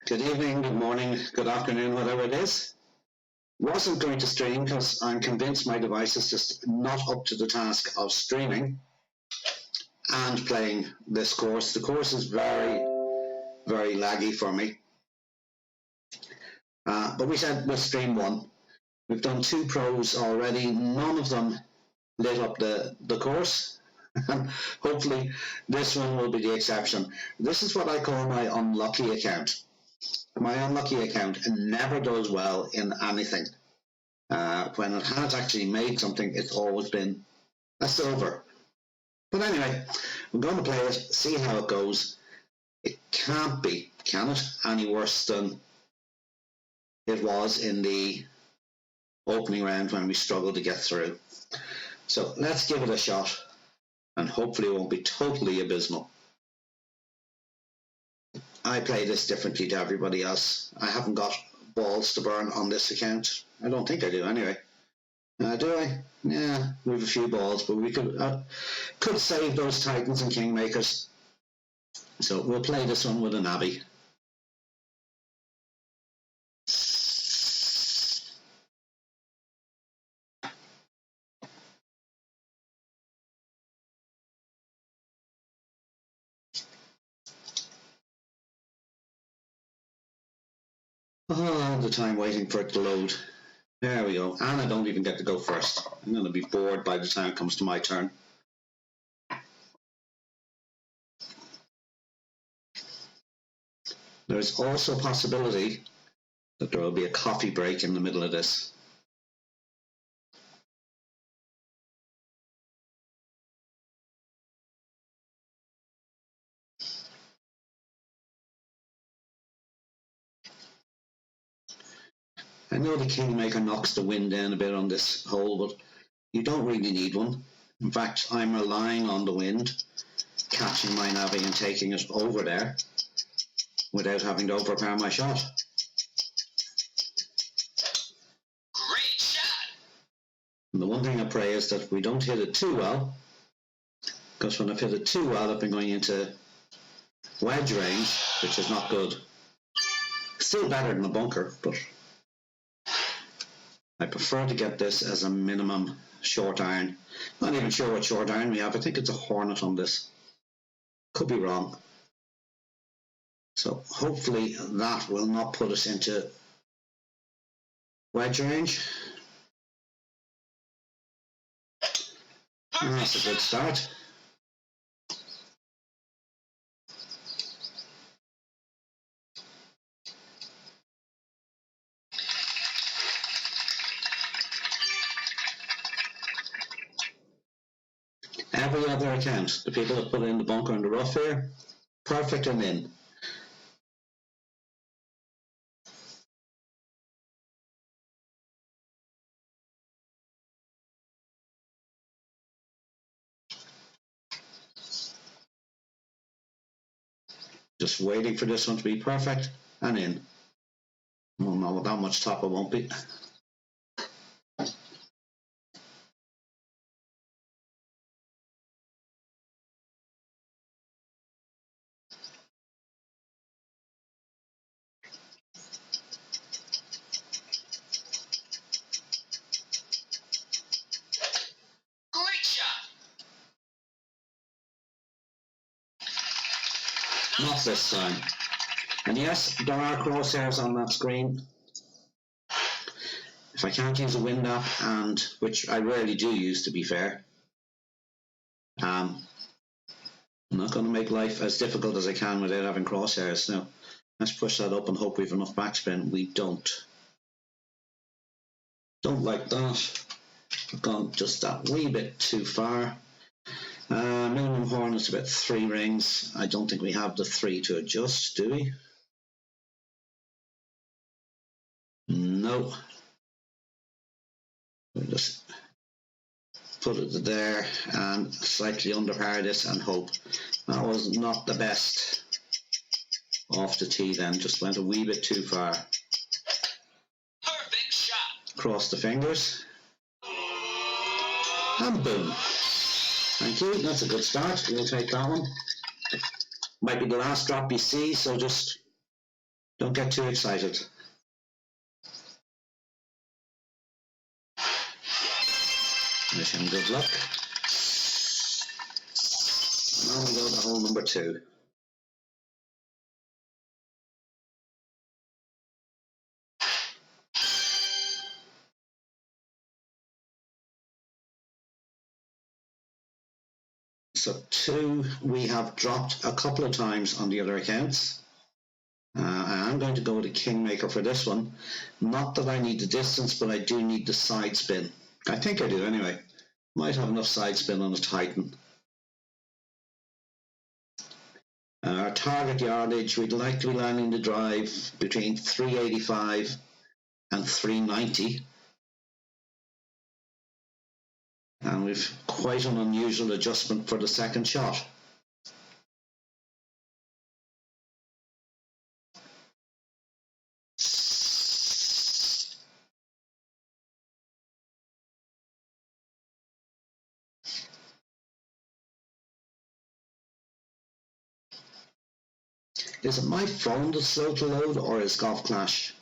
Good evening, good morning, good afternoon, whatever it is. Wasn't going to stream because I'm convinced my device is just not up to the task of streaming and playing this course. The course is very, very laggy for me. But we said we'll stream one. We've done two pros already. None of them lit up the course. Hopefully this one will be the exception. This is what I call my unlucky account. My unlucky account never does well in anything. When it has actually made something, it's always been a silver. But anyway, we're going to play it, see how it goes. It can't be, can it, any worse than it was in the opening round when we struggled to get through. So let's give it a shot, and hopefully it won't be totally abysmal. I play this differently to everybody else. I haven't got balls to burn on this account. I don't think I do anyway. Do I? Yeah, we have a few balls, but we could save those Titans and Kingmakers. So we'll play this one with an Abbey. Oh, the time waiting for it to load. There we go. And I don't even get to go first. I'm going to be bored by the time it comes to my turn. There's also a possibility that there will be a coffee break in the middle of this. I know the Kingmaker knocks the wind down a bit on this hole, but you don't really need one. In fact, I'm relying on the wind catching my navvy and taking it over there without having to overpower my shot. Great shot! And the one thing I pray is that we don't hit it too well, because when I've hit it too well, I've been going into wedge range, which is not good. Still better than a bunker, but I prefer to get this as a minimum short iron. Not even sure what short iron we have. I think it's a Hornet on this. Could be wrong. So hopefully that will not put us into wedge range. That's a good start. Every other account, the people that put in the bunker and the rough here, perfect and in. Just waiting for this one to be perfect and in. Well, no, that much top it won't be. Great shot! Not this time. And yes, there are crosshairs on that screen. If I can't use a wind app, and which I rarely do use to be fair, I'm not going to make life as difficult as I can without having crosshairs. Now, let's push that up and hope we have enough backspin. We don't. Don't like that. I've gone just that wee bit too far. Minimum horn is about 3 rings. I don't think we have the 3 to adjust, do we? No. We'll just put it there and slightly underpower this and hope. That was not the best off the tee then, just went a wee bit too far. Perfect shot! Cross the fingers. And boom. Thank you, that's a good start. We'll take that one. Might be the last drop you see, so just Don't get too excited. Wish him good luck. Now we go to hole number 2. So 2 we have dropped a couple of times on the other accounts. I'm going to go with a Kingmaker for this one. Not that I need the distance, but I do need the side spin. I think I do anyway. Might have enough side spin on a Titan. Our target yardage, we'd like to be landing the drive between 385 and 390. And we've quite an unusual adjustment for the second shot. Is it my phone that's slow to load, or is Golf Clash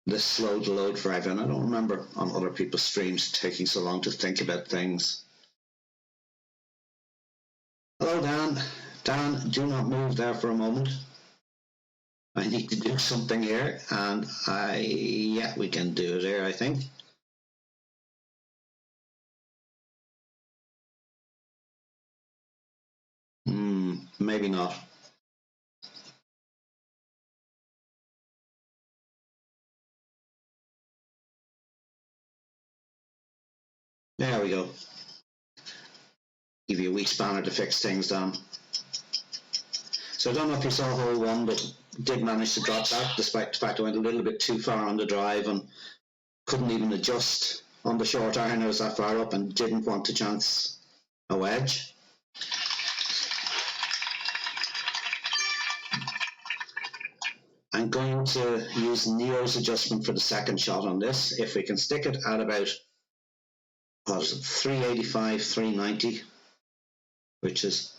this slow to load forever? And I don't remember on other people's streams taking so long to think about things. Hello, Dan. Dan, do not move there for a moment. I need to do something here, and yeah, we can do it here, I think. Maybe not. There we go. Give you a wee spanner to fix things down. So I don't know if you saw hole 1, but did manage to drop that, despite the fact I went a little bit too far on the drive and couldn't even adjust on the short iron. I was that far up and didn't want to chance a wedge. I'm going to use Neo's adjustment for the second shot on this. If we can stick it at about, what is it, 385, 390, which is,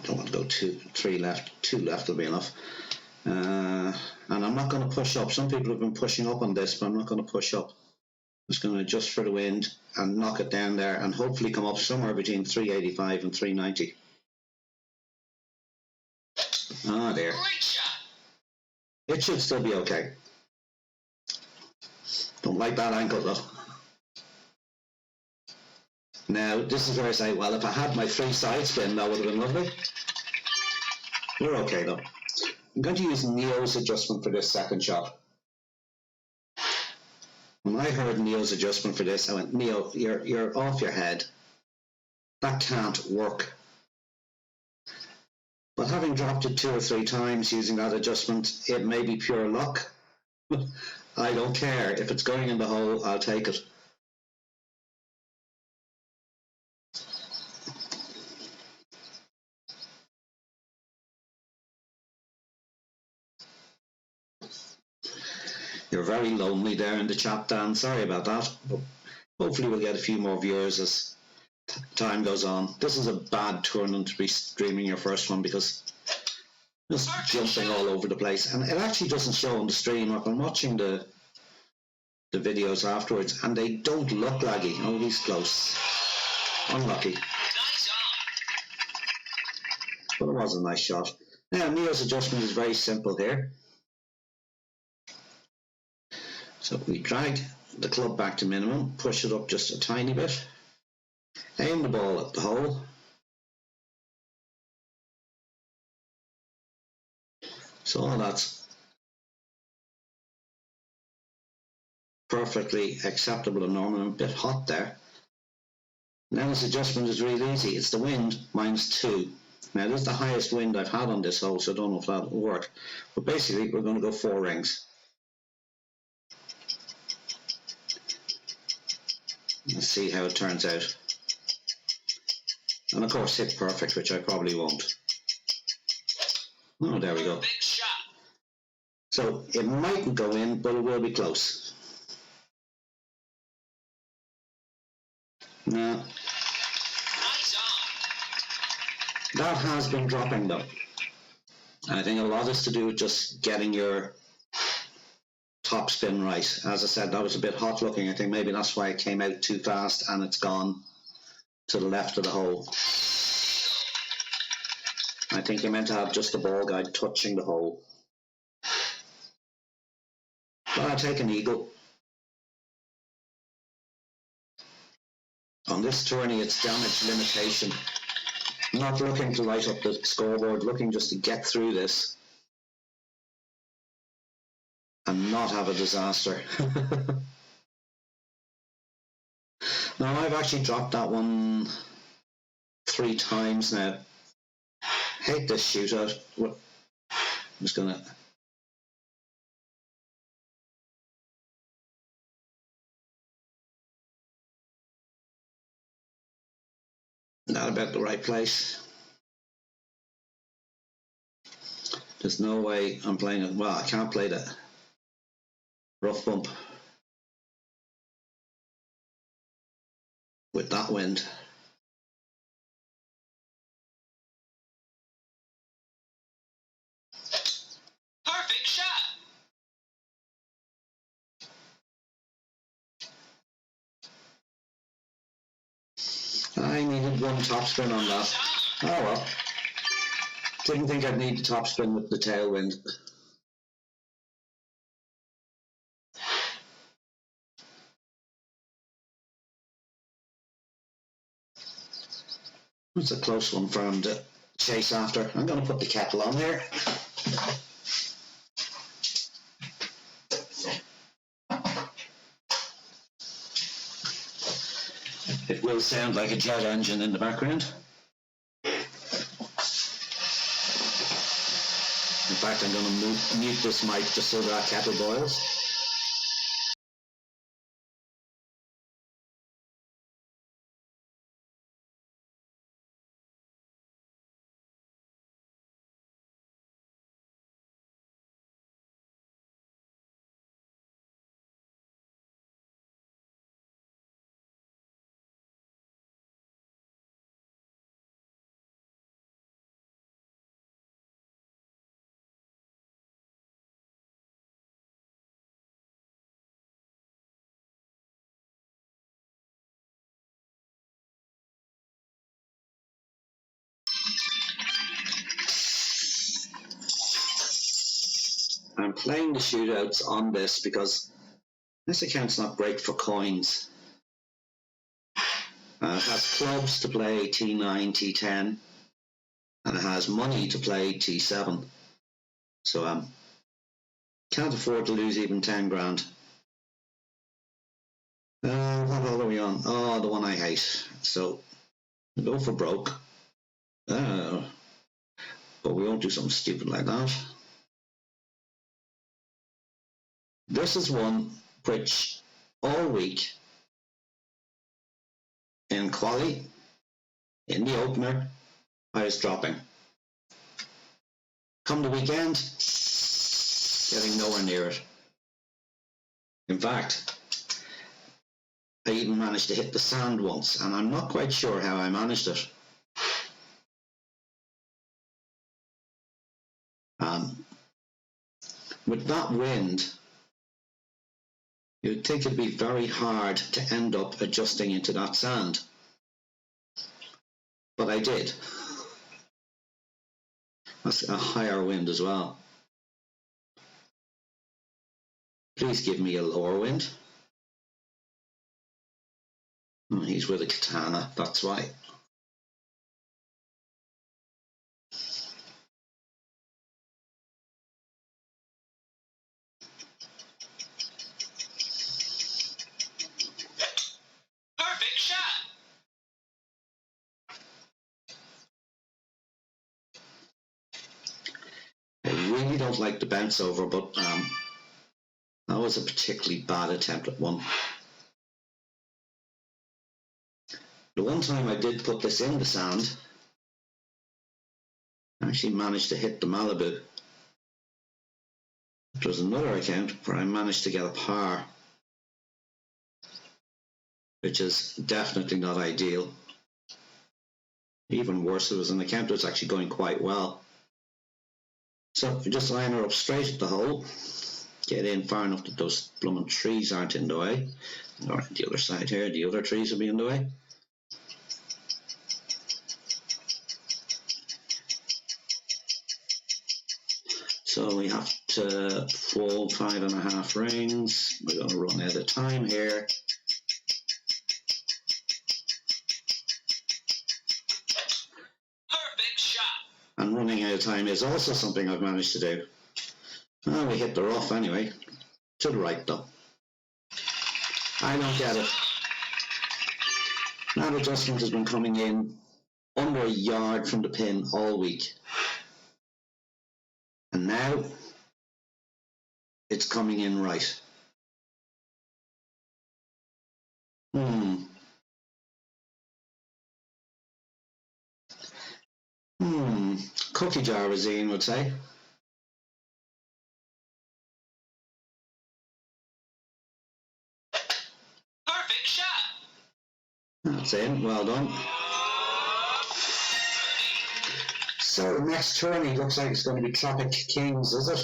don't want to go 3 left, 2 left will be enough. And I'm not going to push up. Some people have been pushing up on this, but I'm not going to push up. I'm just going to adjust for the wind and knock it down there and hopefully come up somewhere between 385 and 390. Ah, there. Great shot. It should still be okay. Don't like that angle though. Now, this is where I say, well, if I had my 3 side spin, that would have been lovely. We're okay though. I'm going to use Neo's adjustment for this second shot. When I heard Neo's adjustment for this, I went, Neo, you're off your head. That can't work. But having dropped it 2 or 3 times using that adjustment, it may be pure luck. I don't care. If it's going in the hole, I'll take it. You're very lonely there in the chat, Dan. Sorry about that. But hopefully we'll get a few more viewers as time goes on. This is a bad tournament to be streaming your first one because just jumping all over the place. And it actually doesn't show on the stream. I've been watching the videos afterwards and they don't look laggy. Oh, he's close. Unlucky. Nice on. But it was a nice shot. Now, Neo's adjustment is very simple here. So we drag the club back to minimum, push it up just a tiny bit, aim the ball at the hole, so all that's perfectly acceptable and normal. I'm a bit hot there. Now this adjustment is really easy. It's the wind -2. Now this is the highest wind I've had on this hole, so I don't know if that will work. But basically we're going to go 4 rings. Let's see how it turns out. And of course hit perfect, which I probably won't. Oh, there we go. Big shot. So it mightn't go in, but it will be close. Now, Nice on. that has been dropping though. I think a lot is to do with just getting your top spin right. As I said, that was a bit hot looking. I think maybe that's why it came out too fast and it's gone to the left of the hole. I think you meant to have just the ball guide touching the hole. But I'll take an eagle. On this tourney, it's damage limitation. I'm not looking to light up the scoreboard, looking just to get through this and not have a disaster. Now, I've actually dropped that one 3 times now. Hate this shootout. I'm just gonna... Not about the right place. There's no way I'm playing it. Well, I can't play that rough bump with that wind. Perfect shot. I needed one topspin on that. Oh well. Didn't think I'd need the topspin with the tailwind. It's a close one for him to chase after. I'm going to put the kettle on here. It will sound like a jet engine in the background. In fact, I'm going to mute this mic just so that kettle boils. I'm playing the shootouts on this because this account's not great for coins. It has clubs to play T9, T10, and it has money to play T7. So can't afford to lose even 10 grand. What level are we on? Oh, the one I hate. So we'll go for broke. But we won't do something stupid like that. This is one which all week in quali, in the opener, I was dropping. Come the weekend, getting nowhere near it. In fact, I even managed to hit the sand once, and I'm not quite sure how I managed it. With that wind, you'd think it'd be very hard to end up adjusting into that sand. But I did. That's a higher wind as well. Please give me a lower wind. Oh, he's with a katana, that's why. Perfect shot. I really don't like the bounce over, but that was a particularly bad attempt at one. The one time I did put this in the sand, I actually managed to hit the Malibu. It was another account where I managed to get a par, which is definitely not ideal. Even worse, it was an account that was actually going quite well. So if you just line her up straight at the hole, get in far enough that those blooming trees aren't in the way, or the other side here, the other trees will be in the way. So we have to fold 5.5 rings. We're going to run out of time here. Perfect shot. And running out of time is also something I've managed to do. Well, we hit the rough anyway. To the right though. I don't get it. That adjustment has been coming in under a yard from the pin all week. And now it's coming in right. Cookie jar resin would say. Perfect shot. That's in, well done. So next tourney looks like it's going to be Tropic Kings, is it?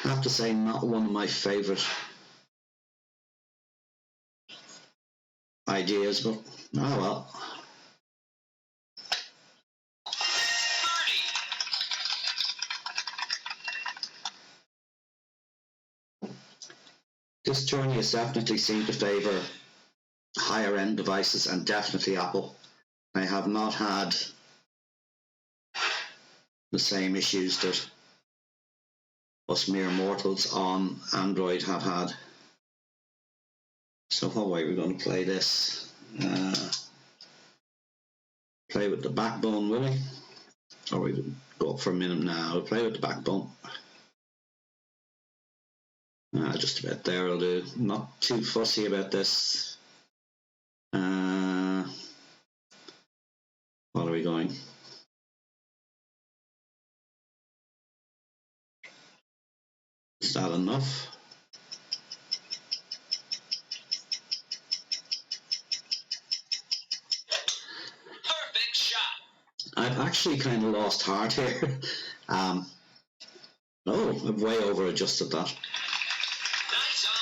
I have to say, not one of my favourite ideas, but oh well. This tourney has definitely seemed to favour higher end devices, and definitely Apple. I have not had the same issues that us mere mortals on Android have had. So what way are we going to play this? Play with the backbone, will we? Or we go up for a minute now. We'll play with the backbone. Just about there will do. Not too fussy about this. What are we going? Is that enough? Perfect shot. I've actually kind of lost heart here. Oh, I've way over adjusted that. Nice on.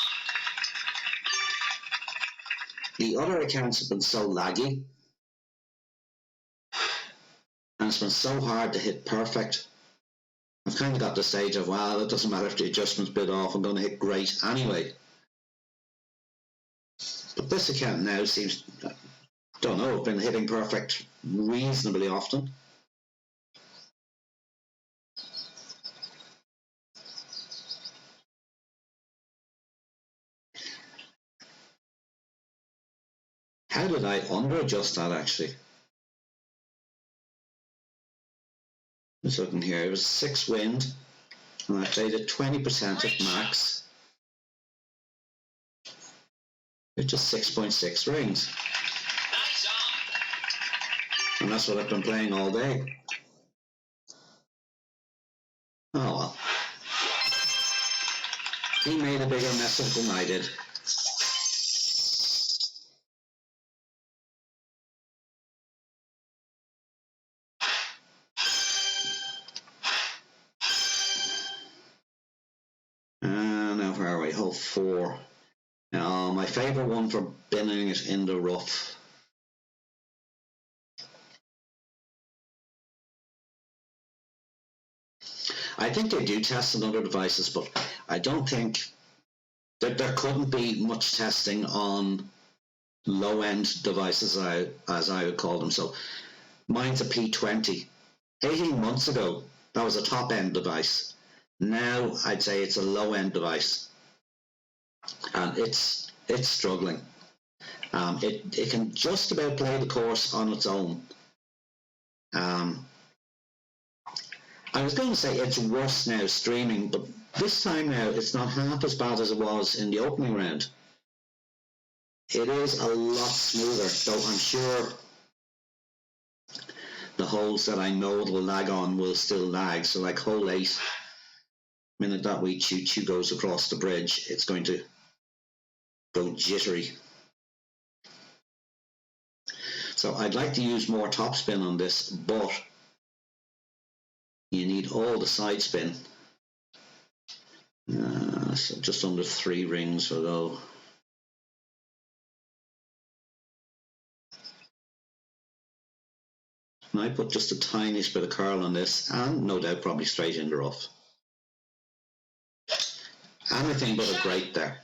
The other accounts have been so laggy, and it's been so hard to hit perfect. I've kind of got the stage of, well, it doesn't matter if the adjustment's bit off, I'm going to hit great anyway. But this account now seems, don't know, I've been hitting perfect reasonably often. How did I under-adjust that actually? Just looking here, it was 6 wind, and I played it 20% at max. It's just 6.6 rings. Nice on. And that's what I've been playing all day. Oh well. He made a bigger mess of it than I did. Now where are we? Hole 4. Now my favourite one for binning it in the rough. I think they do test on other devices, but I don't think that there couldn't be much testing on low-end devices, as I would call them. So mine's a P20. 18 months ago, that was a top-end device. Now I'd say it's a low-end device, and it's struggling. It can just about play the course on its own. I was going to say it's worse now streaming, but this time now it's not half as bad as it was in the opening round. It is a lot smoother, though I'm sure the holes that I know it will lag on will still lag. So like hole 8, the minute that wee choo-choo goes across the bridge, it's going to go jittery. So I'd like to use more topspin on this, but You need all the side spin. So just under 3 rings will go. And I put just the tiniest bit of curl on this, and no doubt probably straight in the rough. Anything but a break there.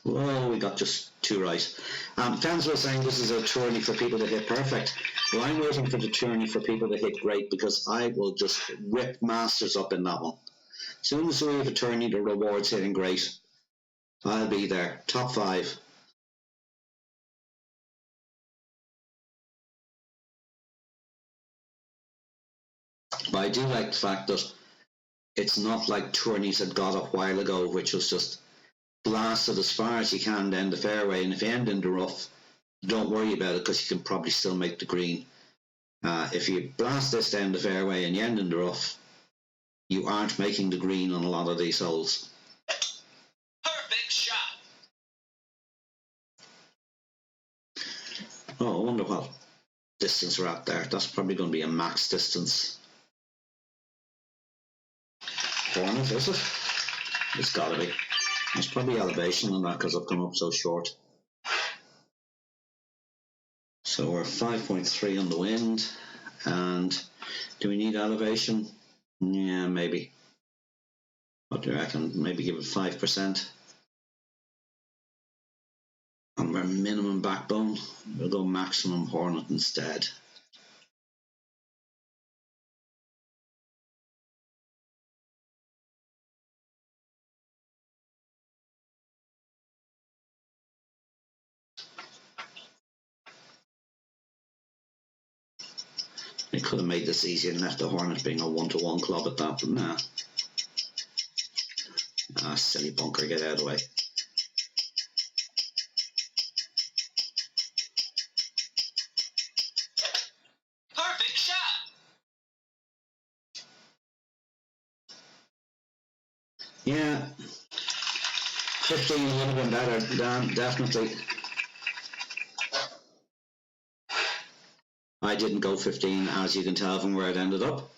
Well, we got just 2 right. Fans were saying this is a tourney for people to hit perfect. Well, I'm waiting for the tourney for people to hit great, because I will just whip masters up in that one. As soon as we have a tourney that rewards hitting great, I'll be there. Top 5. But I do like the fact that it's not like tourneys that got a while ago, which was just blasted as far as you can down the fairway, and if you end in the rough, don't worry about it, because you can probably still make the green. If you blast this down the fairway and you end in the rough, you aren't making the green on a lot of these holes. Perfect shot. Oh, I wonder what distance we're at there. That's probably going to be a max distance. Hornet, is it? It's got to be. There's probably elevation on that because I've come up so short. So we're 5.3 on the wind. And do we need elevation? Yeah, maybe. What do you reckon? Maybe give it 5%. And we're minimum backbone. We'll go maximum Hornet instead. They could have made this easier and left the Hornet being a 1-to-1 club at that, but nah. Ah, silly bunker, get out of the way. Perfect shot. Yeah, 15 would have been better, Dan, definitely. I didn't go 15, as you can tell from where it ended up.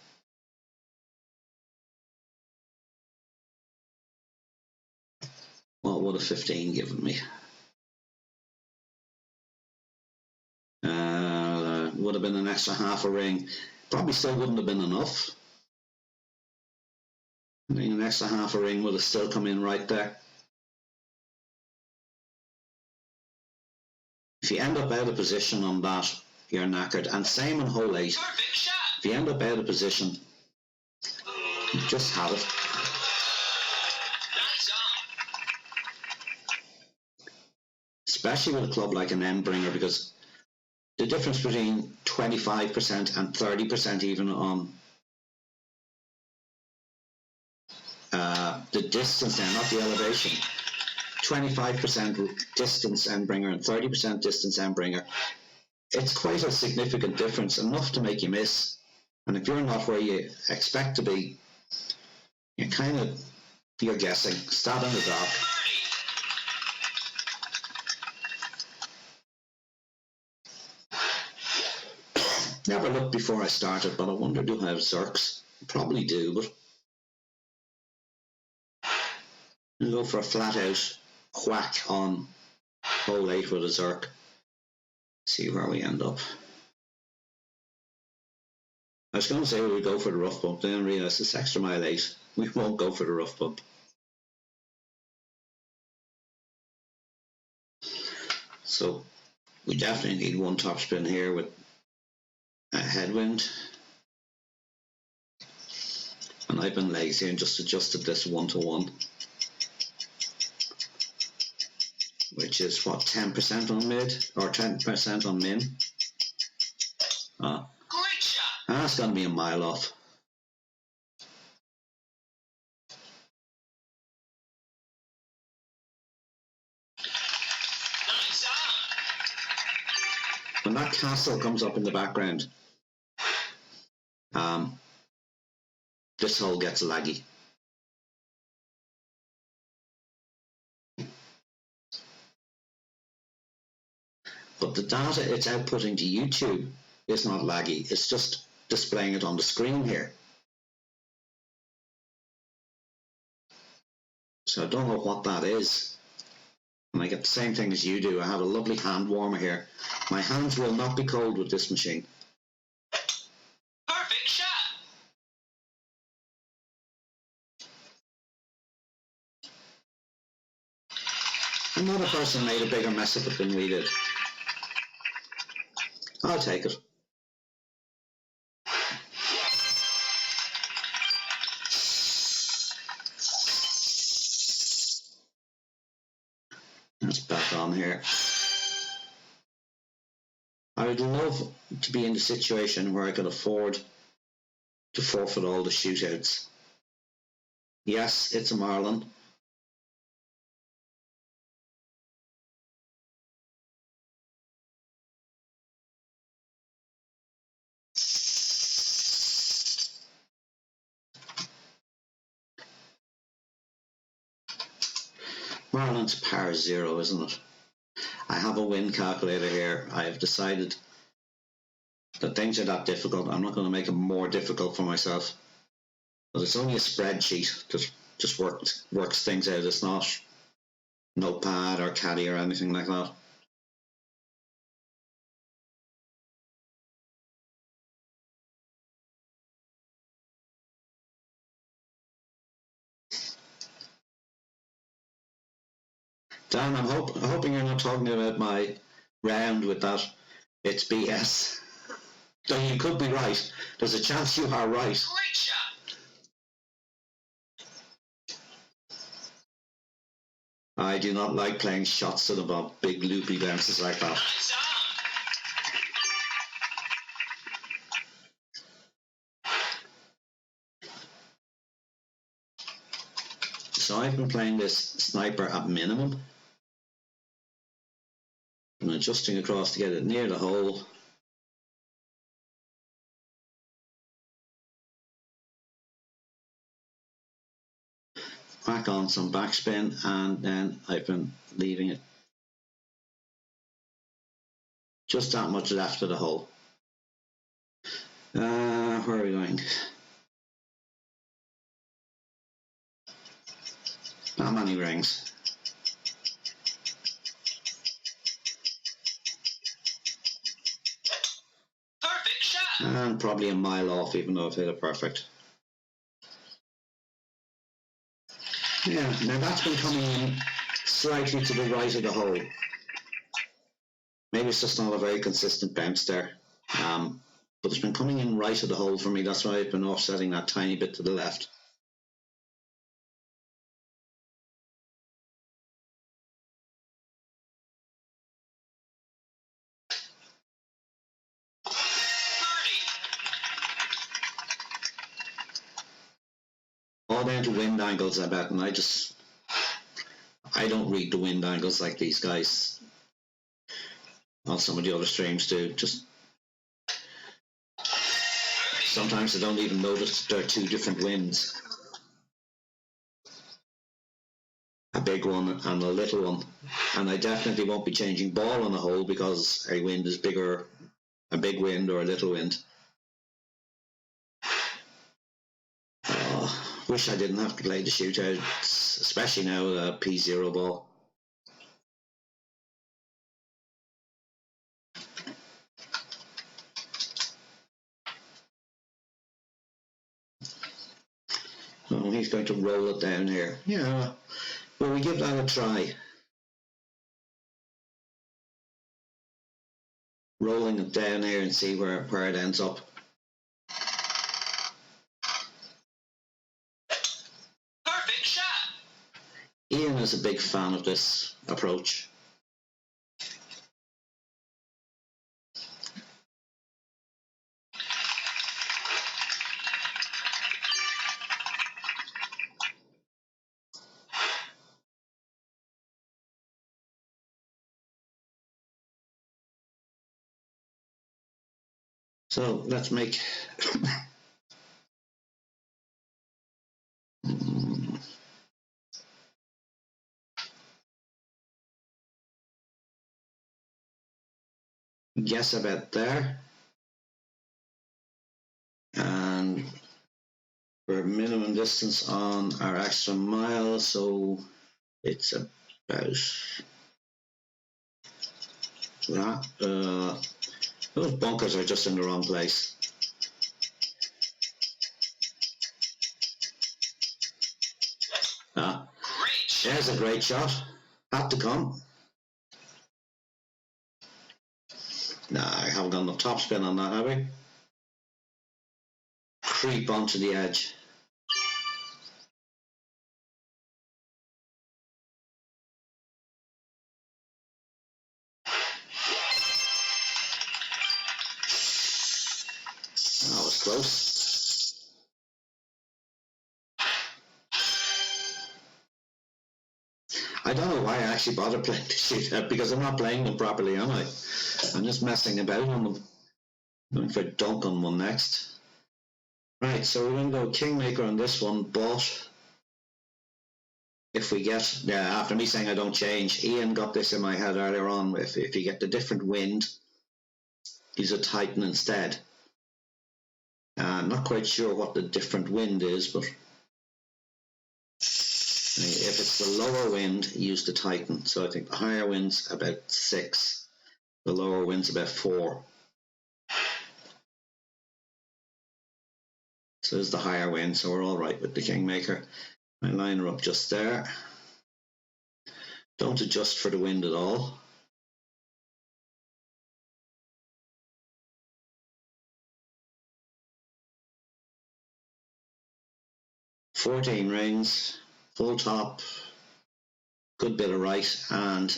What would a 15 given me? Would have been an extra half a ring. Probably still wouldn't have been enough. I mean, an extra half a ring would have still come in right there. If you end up out of position on that, you're knackered. And same on hole 8. Perfect shot. If you end up out of position, just have it. Nice on. Especially with a club like an Endbringer, because the difference between 25% and 30% even on the distance now, not the elevation. 25% distance Endbringer and 30% distance Endbringer. It's quite a significant difference, enough to make you miss. And if you're not where you expect to be, you're guessing. Stab in the dark. Never looked before I started, but I wonder, do I have Zerks? Probably do, but I'll go for a flat out whack on hole 8 with a Zerk. See where we end up. I was going to say we would go for the rough bump, then I realised it's extra mile 8. We won't go for the rough bump. So we definitely need one top spin here with a headwind. And I've been lazy and just adjusted this 1-to-1. Which is what, 10% on mid or 10% on min? Great shot. That's going to be a mile off. Nice on. When that castle comes up in the background, this hole gets laggy. but the data it's outputting to YouTube is not laggy. It's just displaying it on the screen here. So I don't know what that is. And I get the same thing as you do. I have a lovely hand warmer here. My hands will not be cold with this machine. Perfect shot. Another person made a bigger mess of it than we did. I'll take it. That's back on here. I would love to be in the situation where I could afford to forfeit all the shootouts. Yes, it's a Marlin. Marlin's power 0, isn't it? I have a win calculator here. I have decided that things are that difficult. I'm not going to make it more difficult for myself. But it's only a spreadsheet that just works things out. It's not Notepad or Caddy or anything like that. Dan, I'm hoping you're not talking about my round with that. It's BS. Though you could be right. There's a chance you are right. Great shot. I do not like playing shots to the ball, big loopy bounces like that. Nice on. So I've been playing this sniper at minimum. I'm adjusting across to get it near the hole. Back on some backspin, and then I've been leaving it just that much left of the hole. Where are we going? Not many rings. Perfect shot. And probably a mile off, even though I've hit it perfect. Yeah, now that's been coming in slightly to the right of the hole. Maybe it's just not a very consistent bounce there. But it's been coming in right of the hole for me. That's why I've been offsetting that tiny bit to the left. All down to wind angles, I bet, and I don't read the wind angles like these guys on some of the other streams do. Just sometimes I don't even notice there are two different winds. A big one and a little one. And I definitely won't be changing ball on the hole because a wind is bigger, a big wind or a little wind. Wish I didn't have to play the shootouts, especially now with a P0 ball. Oh, he's going to roll it down here. Yeah, well, we give that a try. Rolling it down here and see where it ends up. Perfect shot. Ian is a big fan of this approach. So let's make guess about there. And we're minimum distance on our extra mile, so it's about that. Those bunkers are just in the wrong place. Great. There's a great shot. Had to come. Nah, I haven't done the top spin on that, have we? Creep onto the edge. That was close. I don't know why I actually bother playing the shootout, because I'm not playing them properly, am I? I'm just messing about on them. Going for a dunk on one next. Right, so we're going to go Kingmaker on this one, but if we get, yeah, after me saying I don't change, Ian got this in my head earlier on, if you get the different wind, use a Titan instead. I'm not quite sure what the different wind is, but if it's the lower wind, use the Titan. So I think the higher wind's about 6, the lower wind's about 4. So there's the higher wind, so we're all right with the Kingmaker. I line her up just there. Don't adjust for the wind at all. "14 rings, full top, good bit of right, and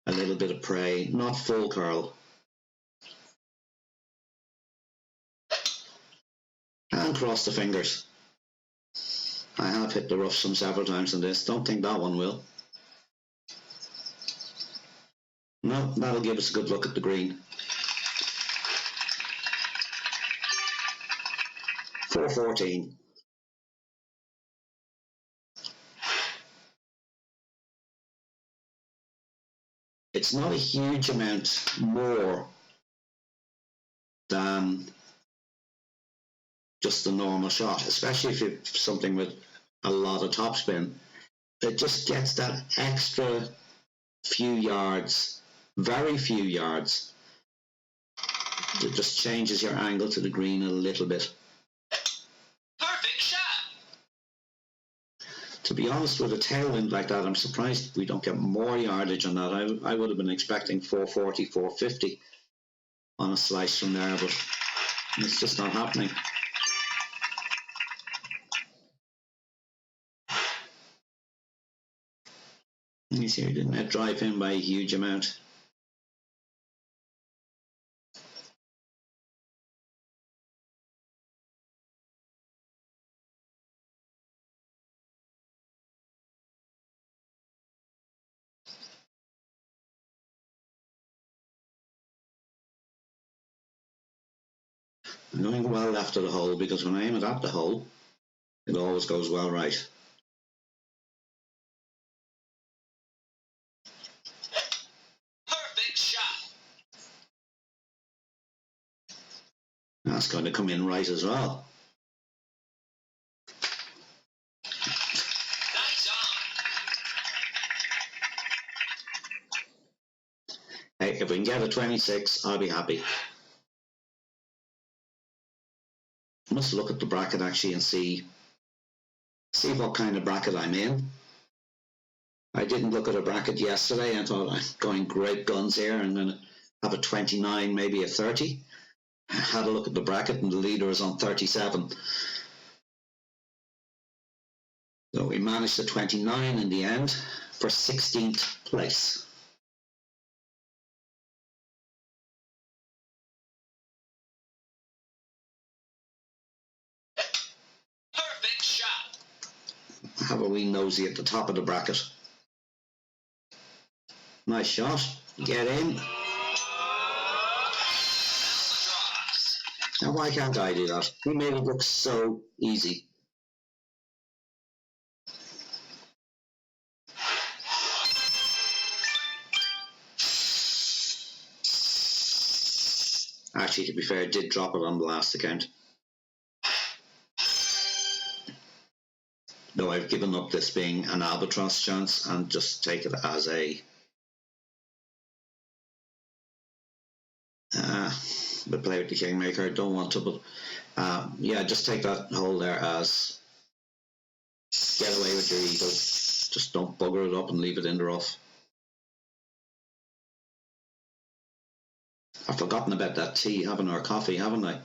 a little bit of prey, not full curl. And cross the fingers. I have hit the rough some several times on this. Don't think that one will. No, that'll give us a good look at the green. 414. It's not a huge amount more than just the normal shot, especially if it's something with a lot of topspin. It just gets that extra few yards, very few yards. It just changes your angle to the green a little bit. Perfect shot. To be honest, with a tailwind like that, I'm surprised we don't get more yardage on that. I would have been expecting 440, 450 on a slice from there, but it's just not happening. You see, I didn't drive in by a huge amount. I'm going well left of the hole, because when I aim it at the hole, it always goes well right. Perfect shot. That's going to come in right as well. Nice on. Hey, if we can get a 26, I'll be happy. I must look at the bracket actually and see what kind of bracket I'm in. I didn't look at a bracket yesterday and thought, I'm going great guns here. I'm going to have a 29, maybe a 30. I had a look at the bracket and the leader is on 37. So we managed the 29 in the end for 16th place. Perfect shot. Have a wee nosy at the top of the bracket. Nice shot. Get in. Drops. Now why can't I do that? He made it look so easy. Actually, to be fair, I did drop it on the last account. Though I've given up this being an albatross chance and just take it as a but play with the Kingmaker. I don't want to, but yeah, just take that hole there as get away with your ego. Just don't bugger it up and leave it in the rough. I've forgotten about that tea, haven't I, or coffee, haven't I?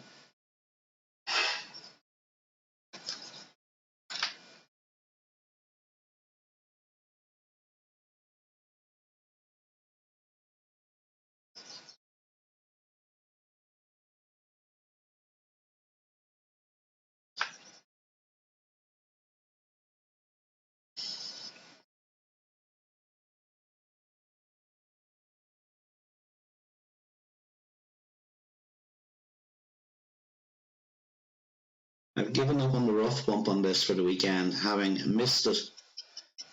I've given up on the rough bump on this for the weekend, having missed it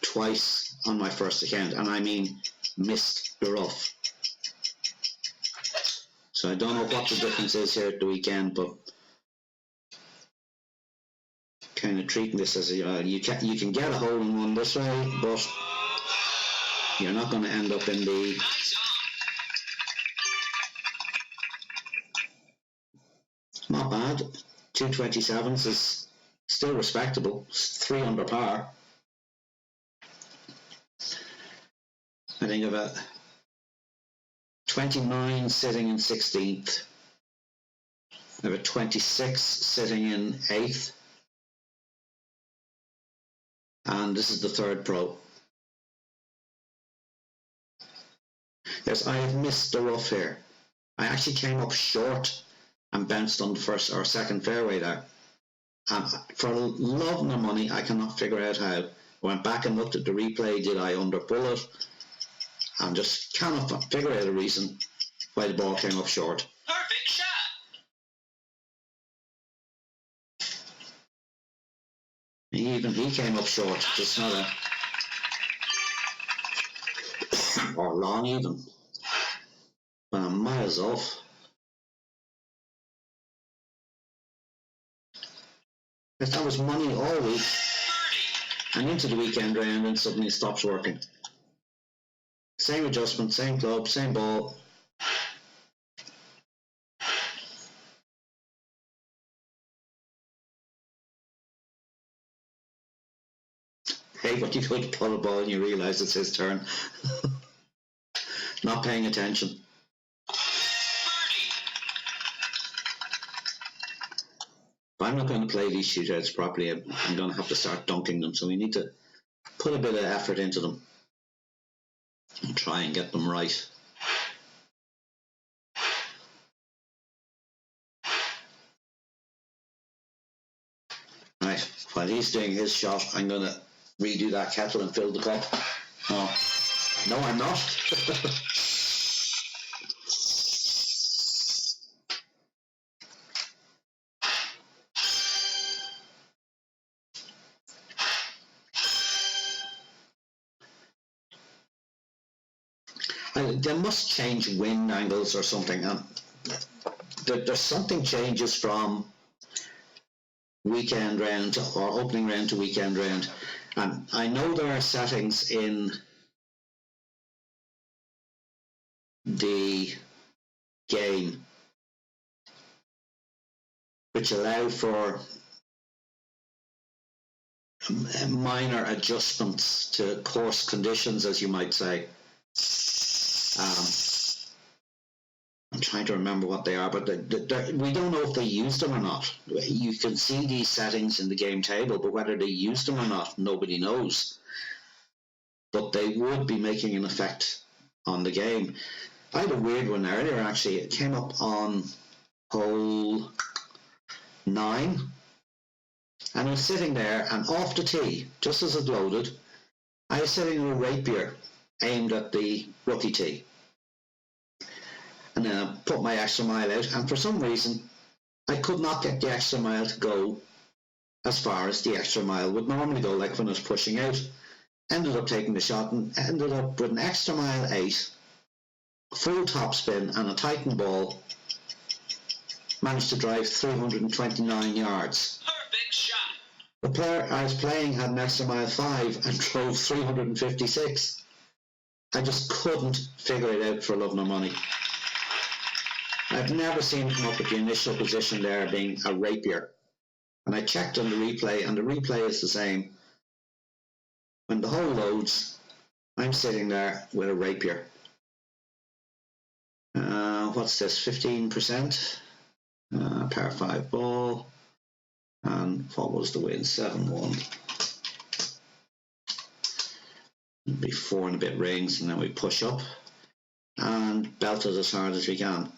twice on my first account, and I mean missed the rough. So I don't know what the difference is here at the weekend, but kind of treating this as you can get a hole in one this way, but you're not going to end up in the not bad. 227s is still respectable. 3 under par. I think about 29 sitting in 16th. I have a 26 sitting in 8th. And this is the third pro. Yes, I have missed the rough here. I actually came up short and bounced on the first or second fairway there. And for love nor money, I cannot figure out how. I went back and looked at the replay. Did I underpull it? And just cannot figure out a reason why the ball came up short. Perfect shot. Even he came up short, just not a or long even, but I'm miles off. If that was money all week and into the weekend round, and suddenly it stops working. Same adjustment, same club, same ball. Hey, when you go to pull a ball and you realise it's his turn. Not paying attention. If I'm not going to play these shootouts properly, I'm going to have to start dunking them, so we need to put a bit of effort into them and try and get them right. Right, while he's doing his shot, I'm going to redo that kettle and fill the cup. Oh. No, I'm not. They must change wind angles or something. There's something changes from weekend round or opening round to weekend round. And I know there are settings in the game which allow for minor adjustments to course conditions, as you might say. I'm trying to remember what they are, but we don't know if they use them or not. You can see these settings in the game table, but whether they use them or not, nobody knows. But they would be making an effect on the game. I had a weird one earlier, actually. It came up on hole 9, and I was sitting there, and off the tee, just as it loaded, I was sitting with a rapier aimed at the rookie tee. And then I put my extra mile out, and for some reason I could not get the extra mile to go as far as the extra mile would normally go, like when I was pushing out. Ended up taking the shot and ended up with an extra mile 8, full topspin and a Titan ball managed to drive 329 yards. Perfect shot. The player I was playing had an extra mile 5 and drove 356. I just couldn't figure it out for love nor money. I've never seen him come up with the initial position there being a rapier. And I checked on the replay, and the replay is the same. When the hole loads, I'm sitting there with a rapier. What's this, 15%? Par 5 ball. And what was the win? 7-1. It'll be 4 and a bit rings, and then we push up and belt it as hard as we can.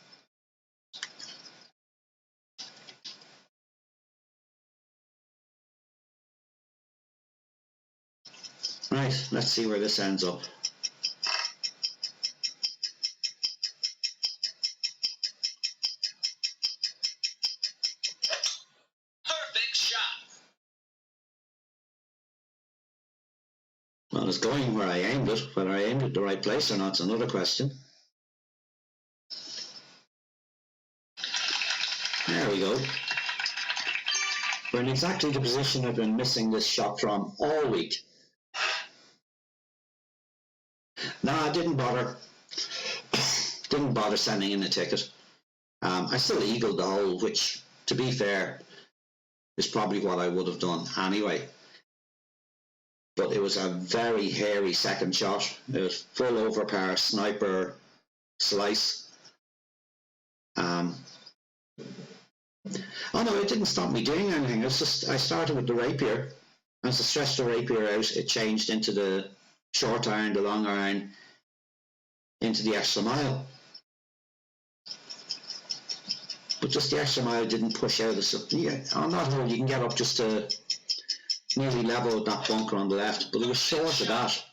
Right, let's see where this ends up. Perfect shot. Well, it's going where I aimed it. Whether I aimed it the right place or not is another question. There we go. We're in exactly the position I've been missing this shot from all week. No, I didn't bother sending in a ticket. I still eagled the hole, which, to be fair, is probably what I would have done anyway. But it was a very hairy second shot. It was full over par, sniper, slice. Oh no, it didn't stop me doing anything. It's just I started with the rapier. As I stretched the rapier out, it changed into the short iron, the long iron, into the extra mile. But just the extra mile didn't push out. On that hole, you can get up just to nearly level with that bunker on the left, but it was short of that.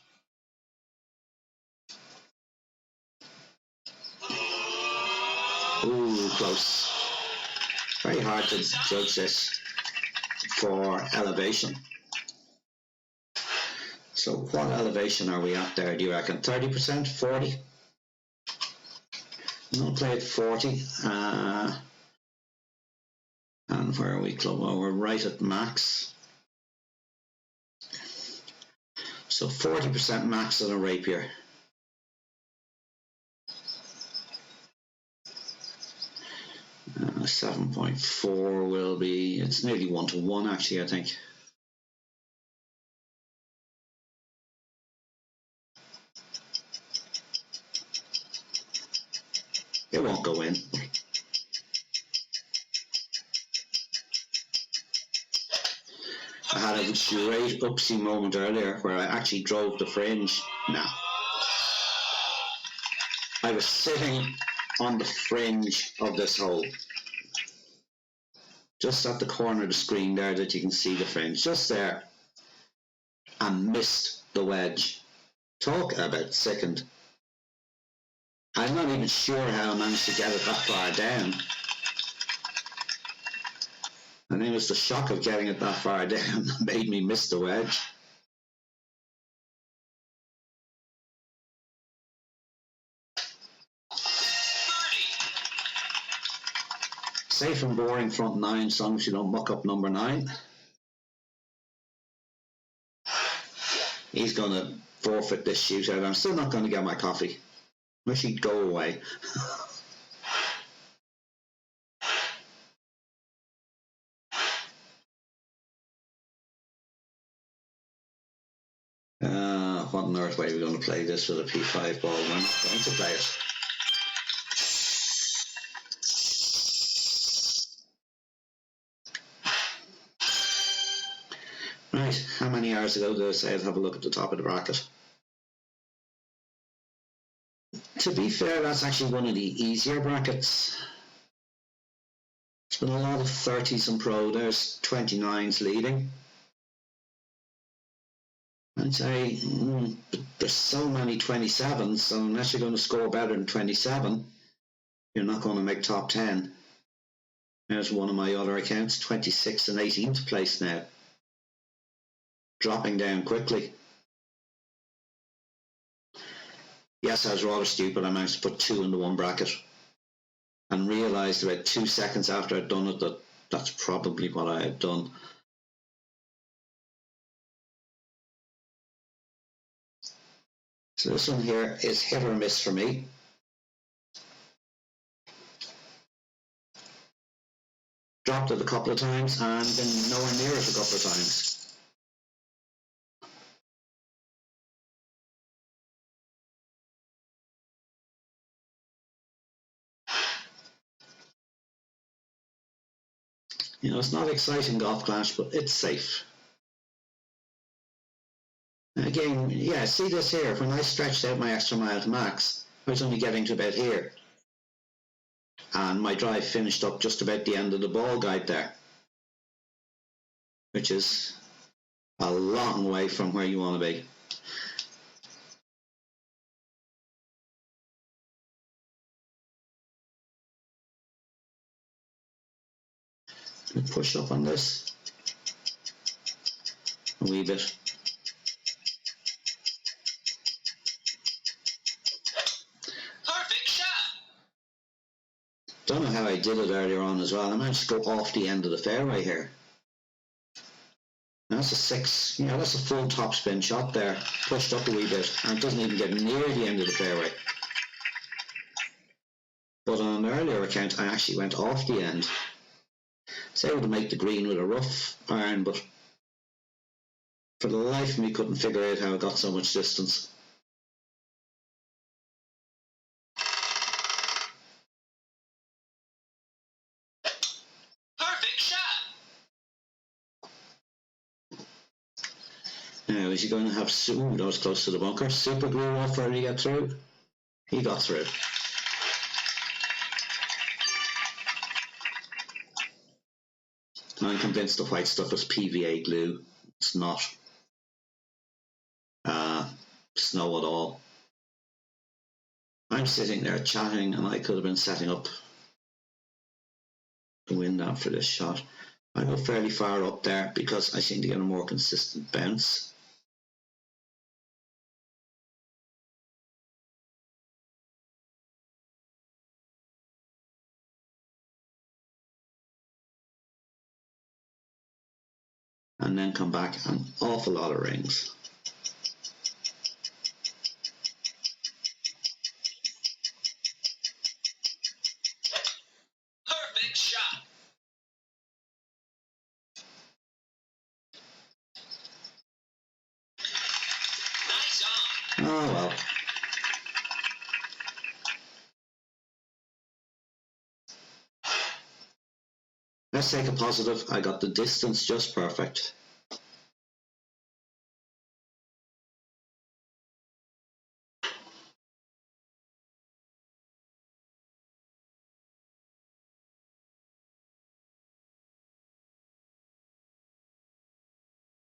Ooh, close. Very hard to judge this for elevation. So what elevation are we at there, do you reckon? 30%? 40? I'm going to play at 40. And where are we, club? Well, we're right at max. So 40% max on a rapier. Uh, 7.4 will be, it's nearly 1-to-1 actually, I think. It won't go in. I had a great upsy moment earlier where I actually drove the fringe. No. I was sitting on the fringe of this hole. Just at the corner of the screen there that you can see the fringe. Just there. And missed the wedge. Talk about sickened. I'm not even sure how I managed to get it that far down. And it was the shock of getting it that far down that made me miss the wedge. Safe and boring front 9, as long as you don't muck up number 9. He's going to forfeit this shootout. I'm still not going to get my coffee. Wish he'd go away. What on earth way are we going to play this with a P5 ball? We're not going to play it. Right, how many hours ago did I say I'd have a look at the top of the bracket? To be fair, that's actually one of the easier brackets. There's been a lot of 30s and pro. There's 29s leading. I'd say there's so many 27s, so unless you're going to score better than 27, you're not going to make top 10. There's one of my other accounts, 26 and 18th place now. Dropping down quickly. Yes, I was rather stupid. I managed to put 2 into one bracket. and realised about 2 seconds after I'd done it that that's probably what I had done. So this one here is hit or miss for me. Dropped it a couple of times and been nowhere near it a couple of times. You know, it's not exciting golf clash, but it's safe. Again, yeah, see this here. When I stretched out my extra mile to max, I was only getting to about here. And my drive finished up just about the end of the ball guide there, which is a long way from where you want to be. Push up on this a wee bit. Perfect shot. Don't know how I did it earlier on as well. I managed to go off the end of the fairway here. That's a 6, yeah, that's a full topspin shot there, pushed up a wee bit, and it doesn't even get near the end of the fairway. But on an earlier account, I actually went off the end. I was able to make the green with a rough iron, but for the life of me couldn't figure out how I got so much distance. Perfect shot. Now, is he going to have... Ooh, that was close to the bunker. Super glue off where he got through. He got through. I'm convinced the white stuff is PVA glue. It's not snow at all. I'm sitting there chatting and I could have been setting up the wind out for this shot. I go fairly far up there because I seem to get a more consistent bounce. And then come back an awful lot of rings. Perfect shot. Nice on. Oh well. Let's take a positive. I got the distance just perfect.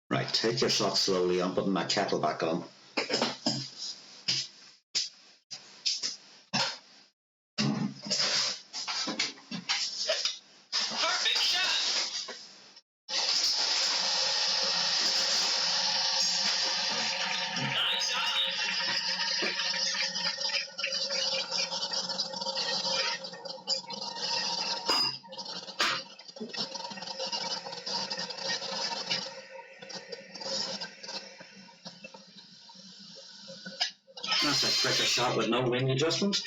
Right, take your shot slowly. I'm putting my kettle back on. Perfect shot. Nice on. That's a quicker shot with no wing adjustment.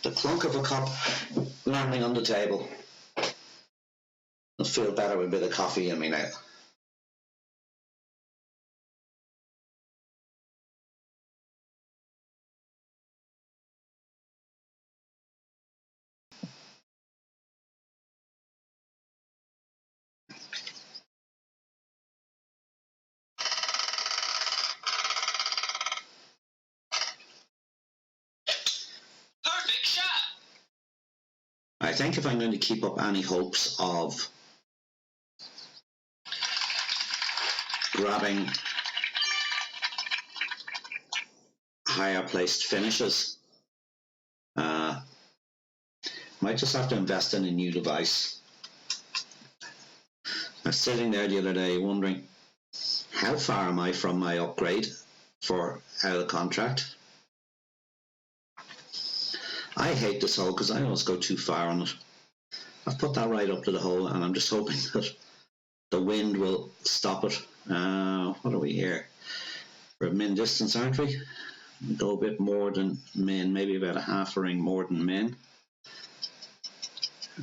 The clunk of a cup landing on the table. I'll feel better with a bit of coffee in me now. I think if I'm going to keep up any hopes of grabbing higher placed finishes, might just have to invest in a new device. I was sitting there the other day wondering, how far am I from my upgrade for out of contract? I hate this hole because I always go too far on it. I've put that right up to the hole and I'm just hoping that the wind will stop it. What are we here? We're at min distance, aren't we? We'll go a bit more than min, maybe about a half a ring more than min.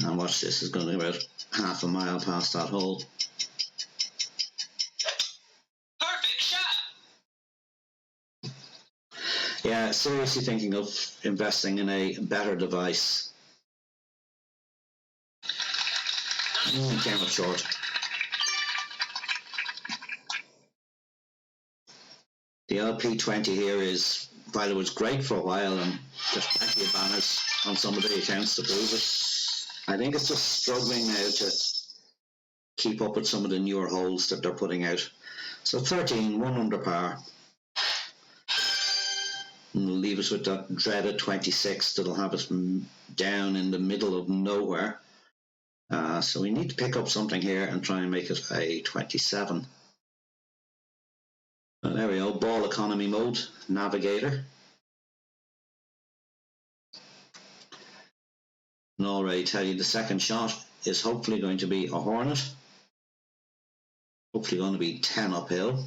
And watch this, is going to be about half a mile past that hole. Perfect shot. Yeah, seriously thinking of investing in a better device. Came up short. The LP20 here is, while it was great for a while, and there's plenty of banners on some of the accounts to prove it, I think it's just struggling now to keep up with some of the newer holes that they're putting out. So 13, 1 under par. And we'll leave us with that dreaded 26 that'll have us down in the middle of nowhere. So we need to pick up something here and try and make it a 27. And there we go, ball economy mode, navigator. And already tell you the second shot is hopefully going to be a hornet. Hopefully going to be 10 uphill.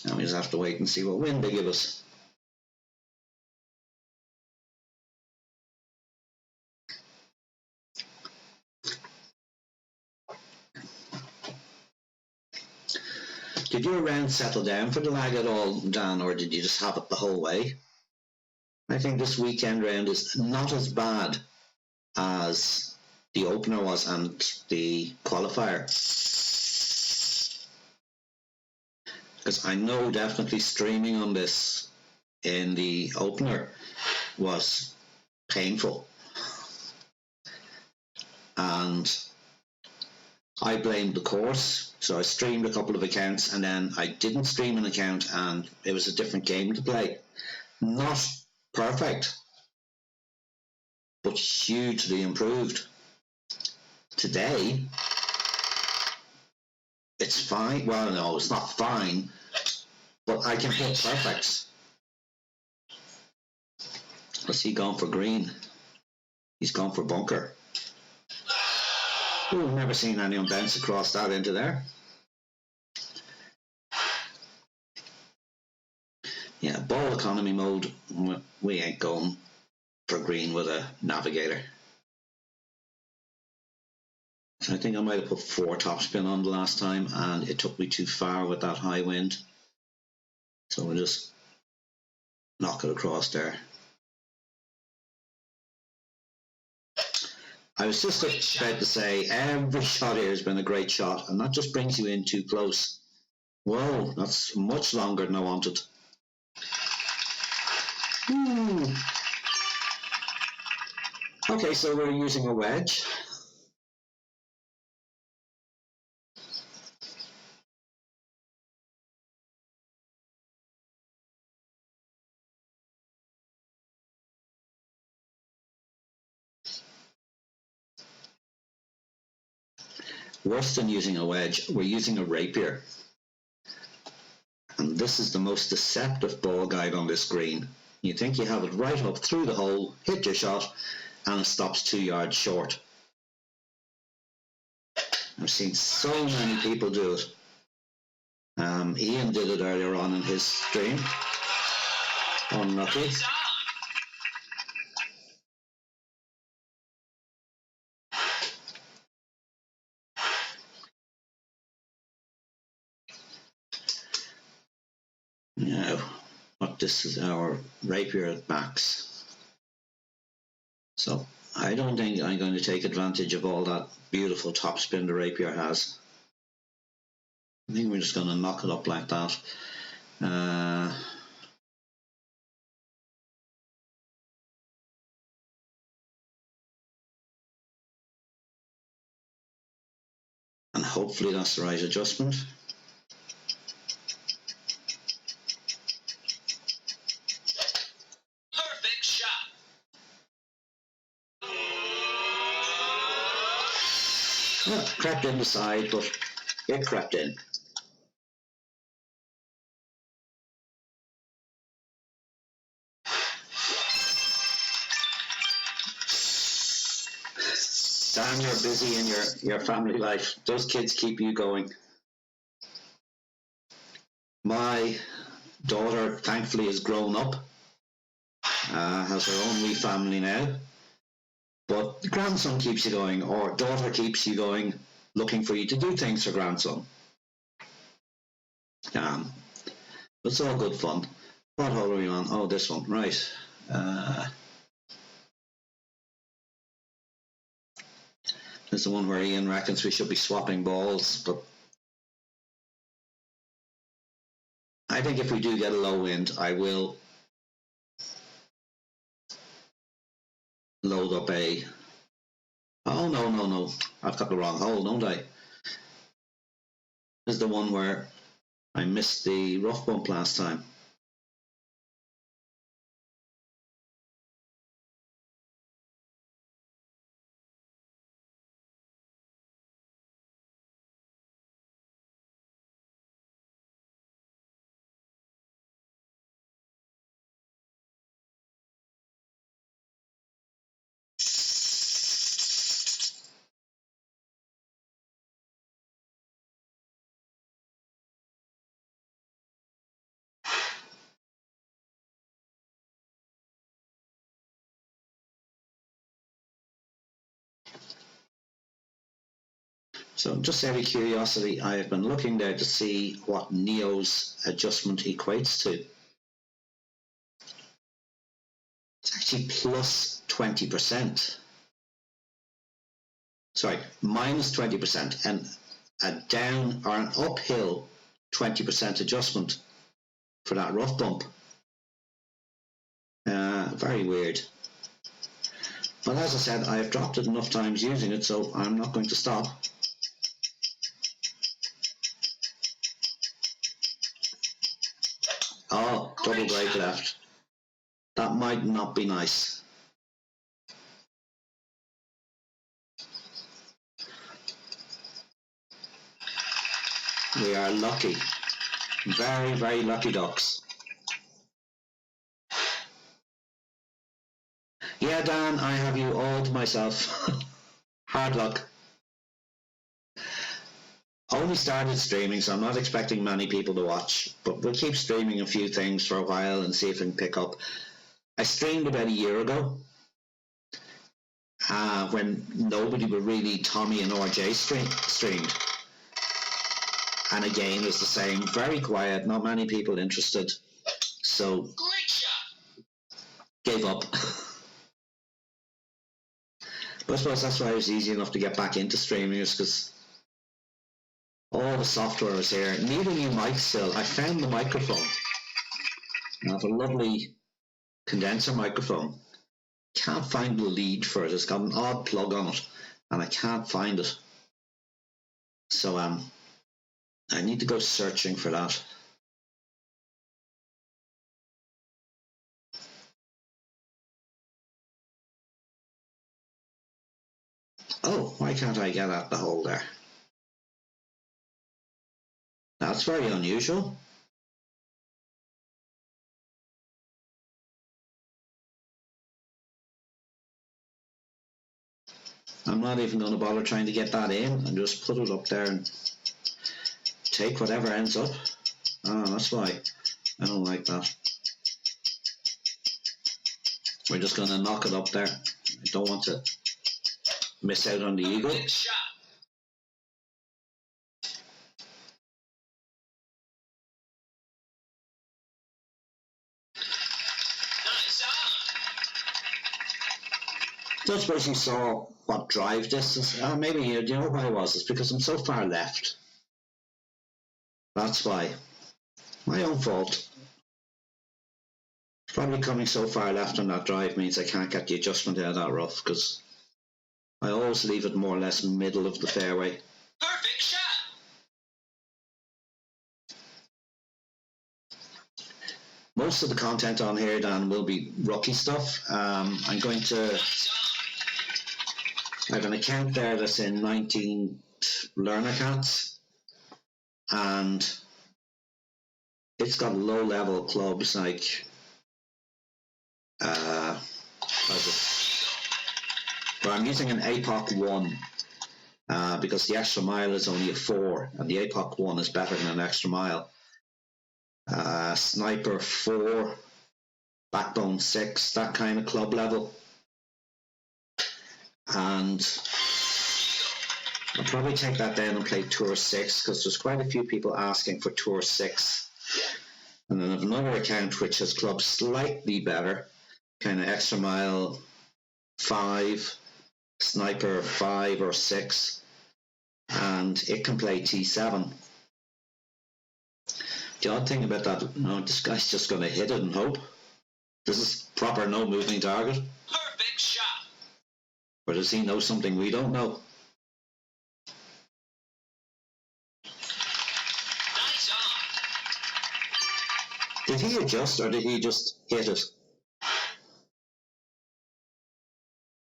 And we just have to wait and see what wind they give us. Did your round settle down for the lag at all, Dan, or did you just have it the whole way? I think this weekend round is not as bad as the opener was and the qualifier. Because I know definitely streaming on this in the opener was painful. And I blamed the course, so I streamed a couple of accounts and then I didn't stream an account and it was a different game to play. Not perfect, but hugely improved. Today, it's fine. Well, no, it's not fine, but I can hit perfects. What's he gone for green? He's gone for bunker. Oh, never seen anyone bounce across that into there. Yeah, ball economy mode, we ain't going for green with a navigator. So I think I might have put 4 topspin on the last time and it took me too far with that high wind. So we'll just knock it across there. I was just about to say, every shot here has been a great shot, and that just brings you in too close. Whoa, that's much longer than I wanted. Okay, so we're using a wedge. Worse than using a wedge, we're using a rapier. And this is the most deceptive ball guide on this green. You think you have it right up through the hole, hit your shot, and it stops 2 yards short. I've seen so many people do it. Ian did it earlier on in his stream. Unlucky. Now, what this is our rapier at max. So I don't think I'm going to take advantage of all that beautiful topspin the rapier has. I think we're just going to knock it up like that. Hopefully that's the right adjustment. Perfect shot. Well, crept in the side, but it crept in. Dan, you're busy in your family life. Those kids keep you going. My daughter, thankfully, has grown up, has her own wee family now. But the grandson keeps you going, or daughter keeps you going, looking for you to do things for grandson. It's all good fun. What hole are we on? Oh, this one, right. This is the one where Ian reckons we should be swapping balls, but I think if we do get a low wind, I will load up a... Oh, no. I've got the wrong hole, don't I? This is the one where I missed the rough bump last time. So just out of curiosity, I have been looking there to see what Neo's adjustment equates to. It's actually plus 20%. Sorry, minus 20%, and a down or an uphill 20% adjustment for that rough bump. Very weird. But as I said, I have dropped it enough times using it, so I'm not going to stop. Oh, double break left. That might not be nice. We are lucky. Very, very lucky ducks. Yeah, Dan, I have you all to myself. Hard luck. Only started streaming, so I'm not expecting many people to watch, but we'll keep streaming a few things for a while and see if we can pick up. I streamed about a year ago, when nobody but really Tommy and RJ streamed. And again, it was the same, very quiet, not many people interested, so Great shot. Gave up. But I suppose that's why it was easy enough to get back into streaming, is because all the software is here. Need a new mic still. I found the microphone. I have a lovely condenser microphone. Can't find the lead for it. It's got an odd plug on it, and I can't find it. So I need to go searching for that. Oh, why can't I get at the hole there? That's very unusual. I'm not even going to bother trying to get that in and just put it up there and take whatever ends up. Oh, that's why I don't like that. We're just going to knock it up there. I don't want to miss out on the eagle. Perfect shot. Nice on. Don't suppose you saw what drive distance. Maybe you know why it was. It's because I'm so far left. That's why. My own fault. Probably coming so far left on that drive means I can't get the adjustment out of that rough, because I always leave it more or less middle of the fairway. Perfect shot. Most of the content on here, Dan, will be rookie stuff. I'm going to, Lights I have an account there that's in 19 learner cats, and it's got low level clubs like but I'm using an APOC 1 because the extra mile is only a 4 and the APOC 1 is better than an extra mile. Sniper 4, Backbone 6, that kind of club level. And I'll probably take that down and play Tour 6 because there's quite a few people asking for Tour 6. And then I have another account which has clubs slightly better, kind of extra mile 5, Sniper 5 or 6, and it can play T7. The odd thing about that, no, this guy's just going to hit it and hope. This is proper no moving target. Perfect shot. Or does he know something we don't know? Nice on. Did he adjust or did he just hit it?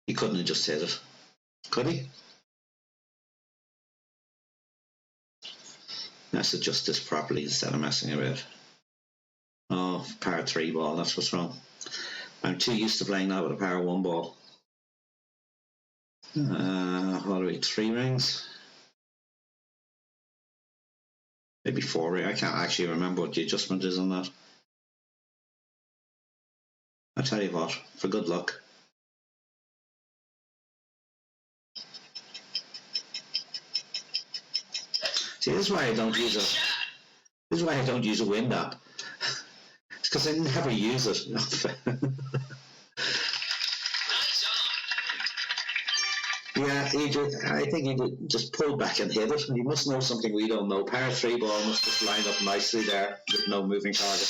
He couldn't have just hit it. Could he? Let's adjust this properly instead of messing about. Oh, par 3 ball, that's what's wrong. I'm too used to playing that with a par 1 ball. What are we, 3 rings? Maybe 4 rings. I can't actually remember what the adjustment is on that. I'll tell you what, for good luck. See, this is why I don't use a. This is why I don't use a wind app. It's because I never use it. Nice on. Yeah, I think he just pulled back and hit it. He must know something we don't know. Par 3 ball must just line up nicely there with no moving target.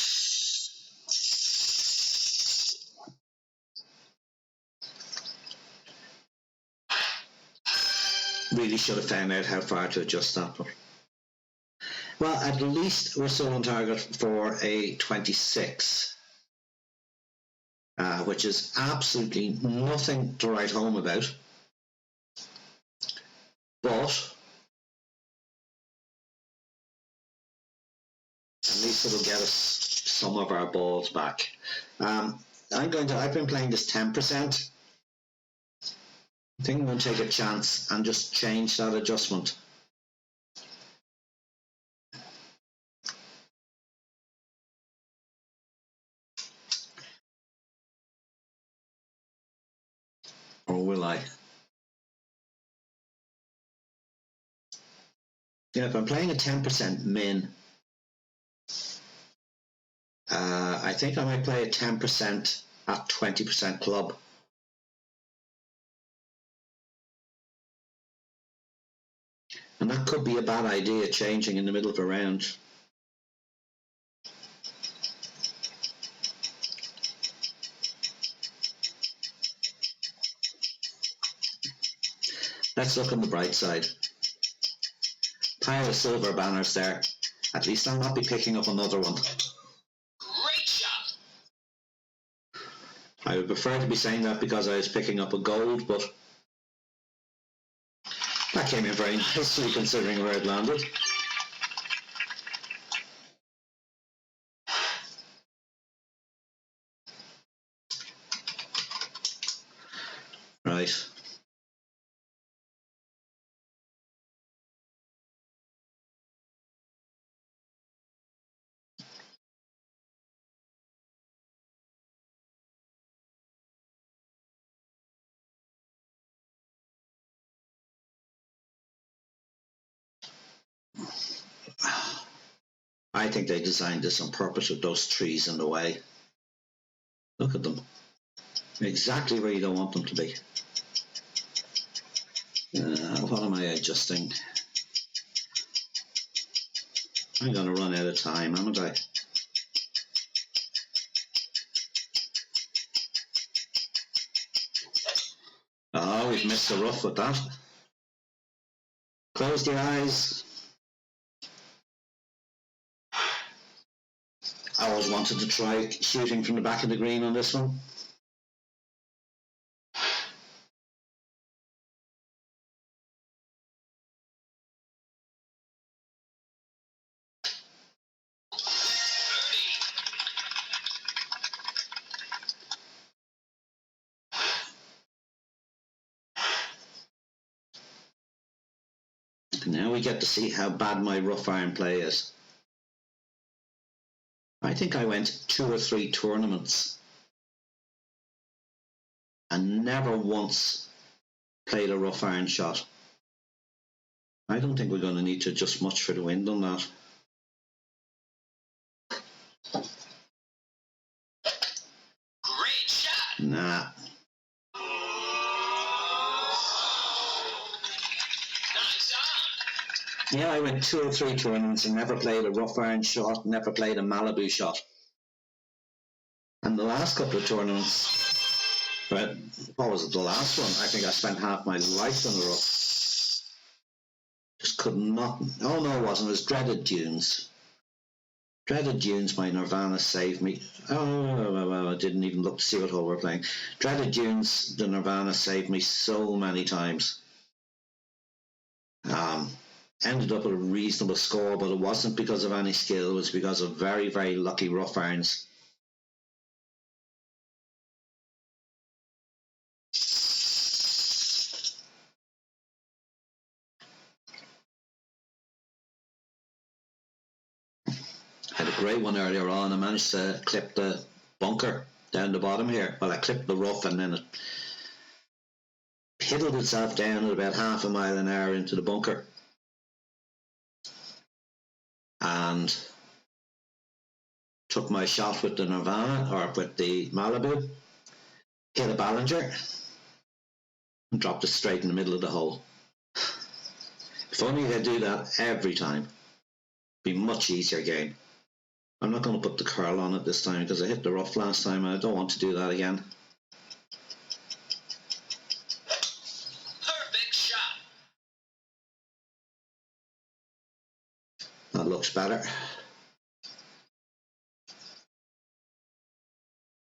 Really should have found out how far to adjust that. But well, at least we're still on target for a 26, which is absolutely nothing to write home about. But at least it'll get us some of our balls back. I've been playing this 10%. I think I'm going to take a chance and just change that adjustment. Or will I? Yeah, if I'm playing a 10% min, I think I might play a 10% at 20% club. And that could be a bad idea, changing in the middle of a round. Let's look on the bright side. Pile of silver banners there. At least I'll not be picking up another one. Great shot. I would prefer to be saying that because I was picking up a gold, but that came in very nicely considering where it landed. Right. I think they designed this on purpose with those trees in the way. Look at them. Exactly where you don't want them to be. What am I adjusting? I'm going to run out of time, haven't I? Oh, we've missed the rough with that. Close your eyes. I always wanted to try shooting from the back of the green on this one. Now we get to see how bad my rough iron play is. I think I went 2 or 3 tournaments and never once played a rough iron shot. I don't think we're going to need to adjust much for the wind on that. Great shot. Nah. Nice on. Yeah, I went 2 or 3 tournaments and never played a rough iron shot, never played a Malibu shot. And the last couple of tournaments, but what was it, the last one? I think I spent half my life in the rough. Just could not. Oh no, it wasn't. It was Dreaded Dunes. Dreaded Dunes, my Nirvana saved me. Oh, I didn't even look to see what hole we're playing. Dreaded Dunes, the Nirvana saved me so many times. Ended up with a reasonable score, but it wasn't because of any skill. It was because of very, very lucky rough irons. Had a great one earlier on. I managed to clip the bunker down the bottom here. Well, I clipped the rough and then it piddled itself down at about half a mile an hour into the bunker. And took my shot with the Nirvana, or with the Malibu, hit a Ballinger, and dropped it straight in the middle of the hole. If only I could do that every time, it'd be a much easier game. I'm not going to put the curl on it this time because I hit the rough last time and I don't want to do that again. Perfect shot. That looks better.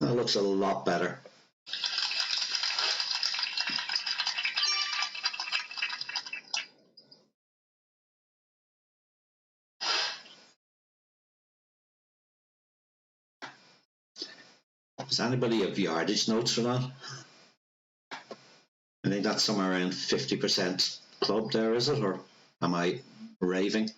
That looks a lot better. Does anybody have yardage notes for that? I think that's somewhere around 50% club there, is it? Or am I raving?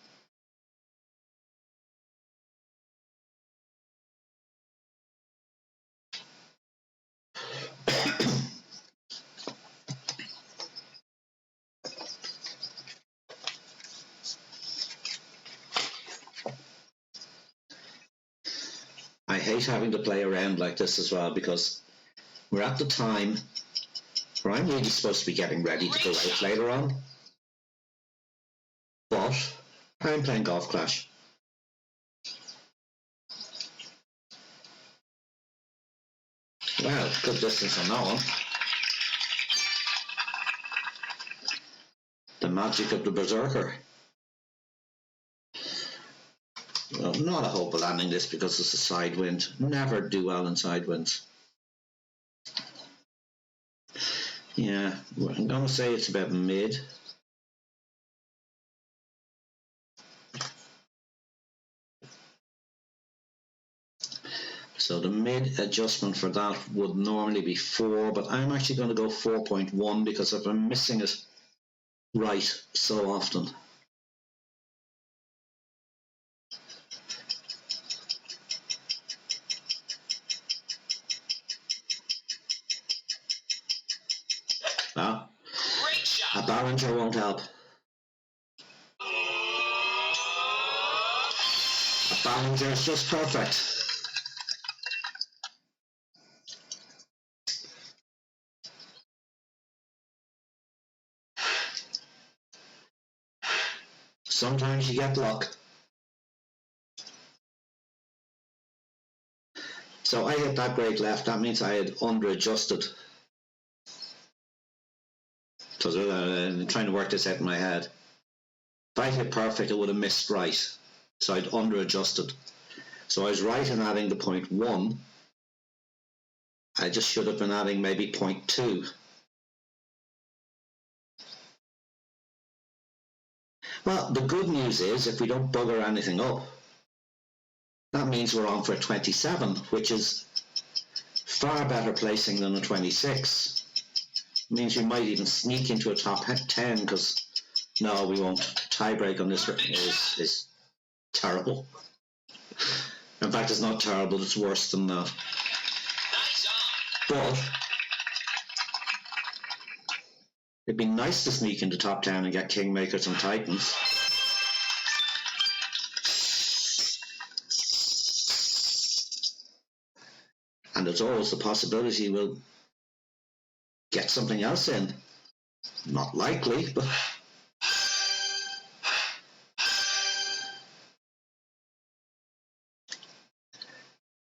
I hate having to play around like this as well because we're at the time where I'm really supposed to be getting ready to go out later on. But I'm playing Golf Clash. Wow, good distance on that one. The magic of the Berserker. Well, not a hope of landing this because it's a side wind. Never do well in side winds. Yeah, I'm going to say it's about mid. So the mid adjustment for that would normally be 4, but I'm actually going to go 4.1 because I've been missing it right so often. Ah, Great shot. a Ballinger won't help. A Ballinger is just perfect. Sometimes you get luck. So I hit that break left. That means I had under-adjusted. So I'm trying to work this out in my head. If I hit perfect, it would have missed right. So I'd under-adjusted. So I was right in adding the 0.1. I just should have been adding maybe 0.2. Well, the good news is if we don't bugger anything up, that means we're on for a 27, which is far better placing than a 26. It means we might even sneak into a top 10 because, no, we won't. Tiebreak on this is terrible. In fact, it's not terrible, it's worse than that. But it'd be nice to sneak into top 10 and get Kingmakers and Titans. And there's always the possibility we'll get something else in. Not likely, but...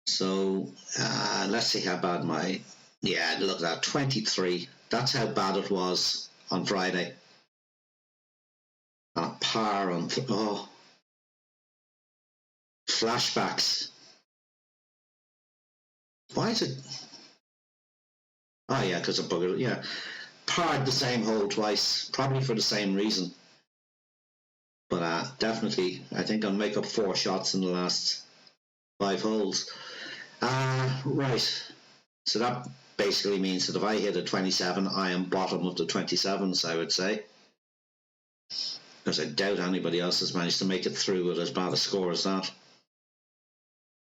So, let's see how bad my... Yeah, look at that, 23. That's how bad it was on Friday. And a par on... Oh. Flashbacks. Why is it... Oh yeah, because of bugger. Yeah. Parred the same hole twice, probably for the same reason. But definitely, I think I'll make up 4 shots in the last 5 holes. Right. So that basically means that if I hit a 27, I am bottom of the 27s, I would say. Because I doubt anybody else has managed to make it through with as bad a score as that.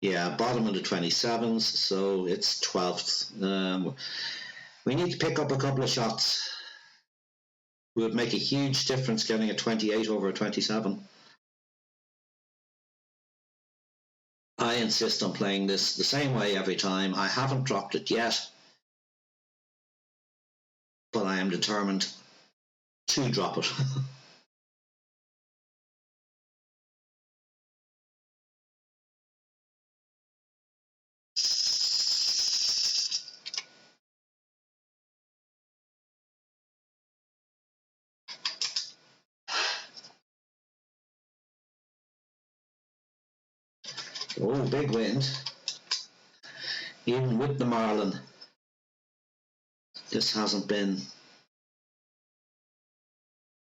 Yeah, bottom of the 27s, so it's 12th. We need to pick up a couple of shots. It would make a huge difference getting a 28 over a 27. I insist on playing this the same way every time. I haven't dropped it yet, but I am determined to drop it. Oh, big wind. Even with the Marlin, this hasn't been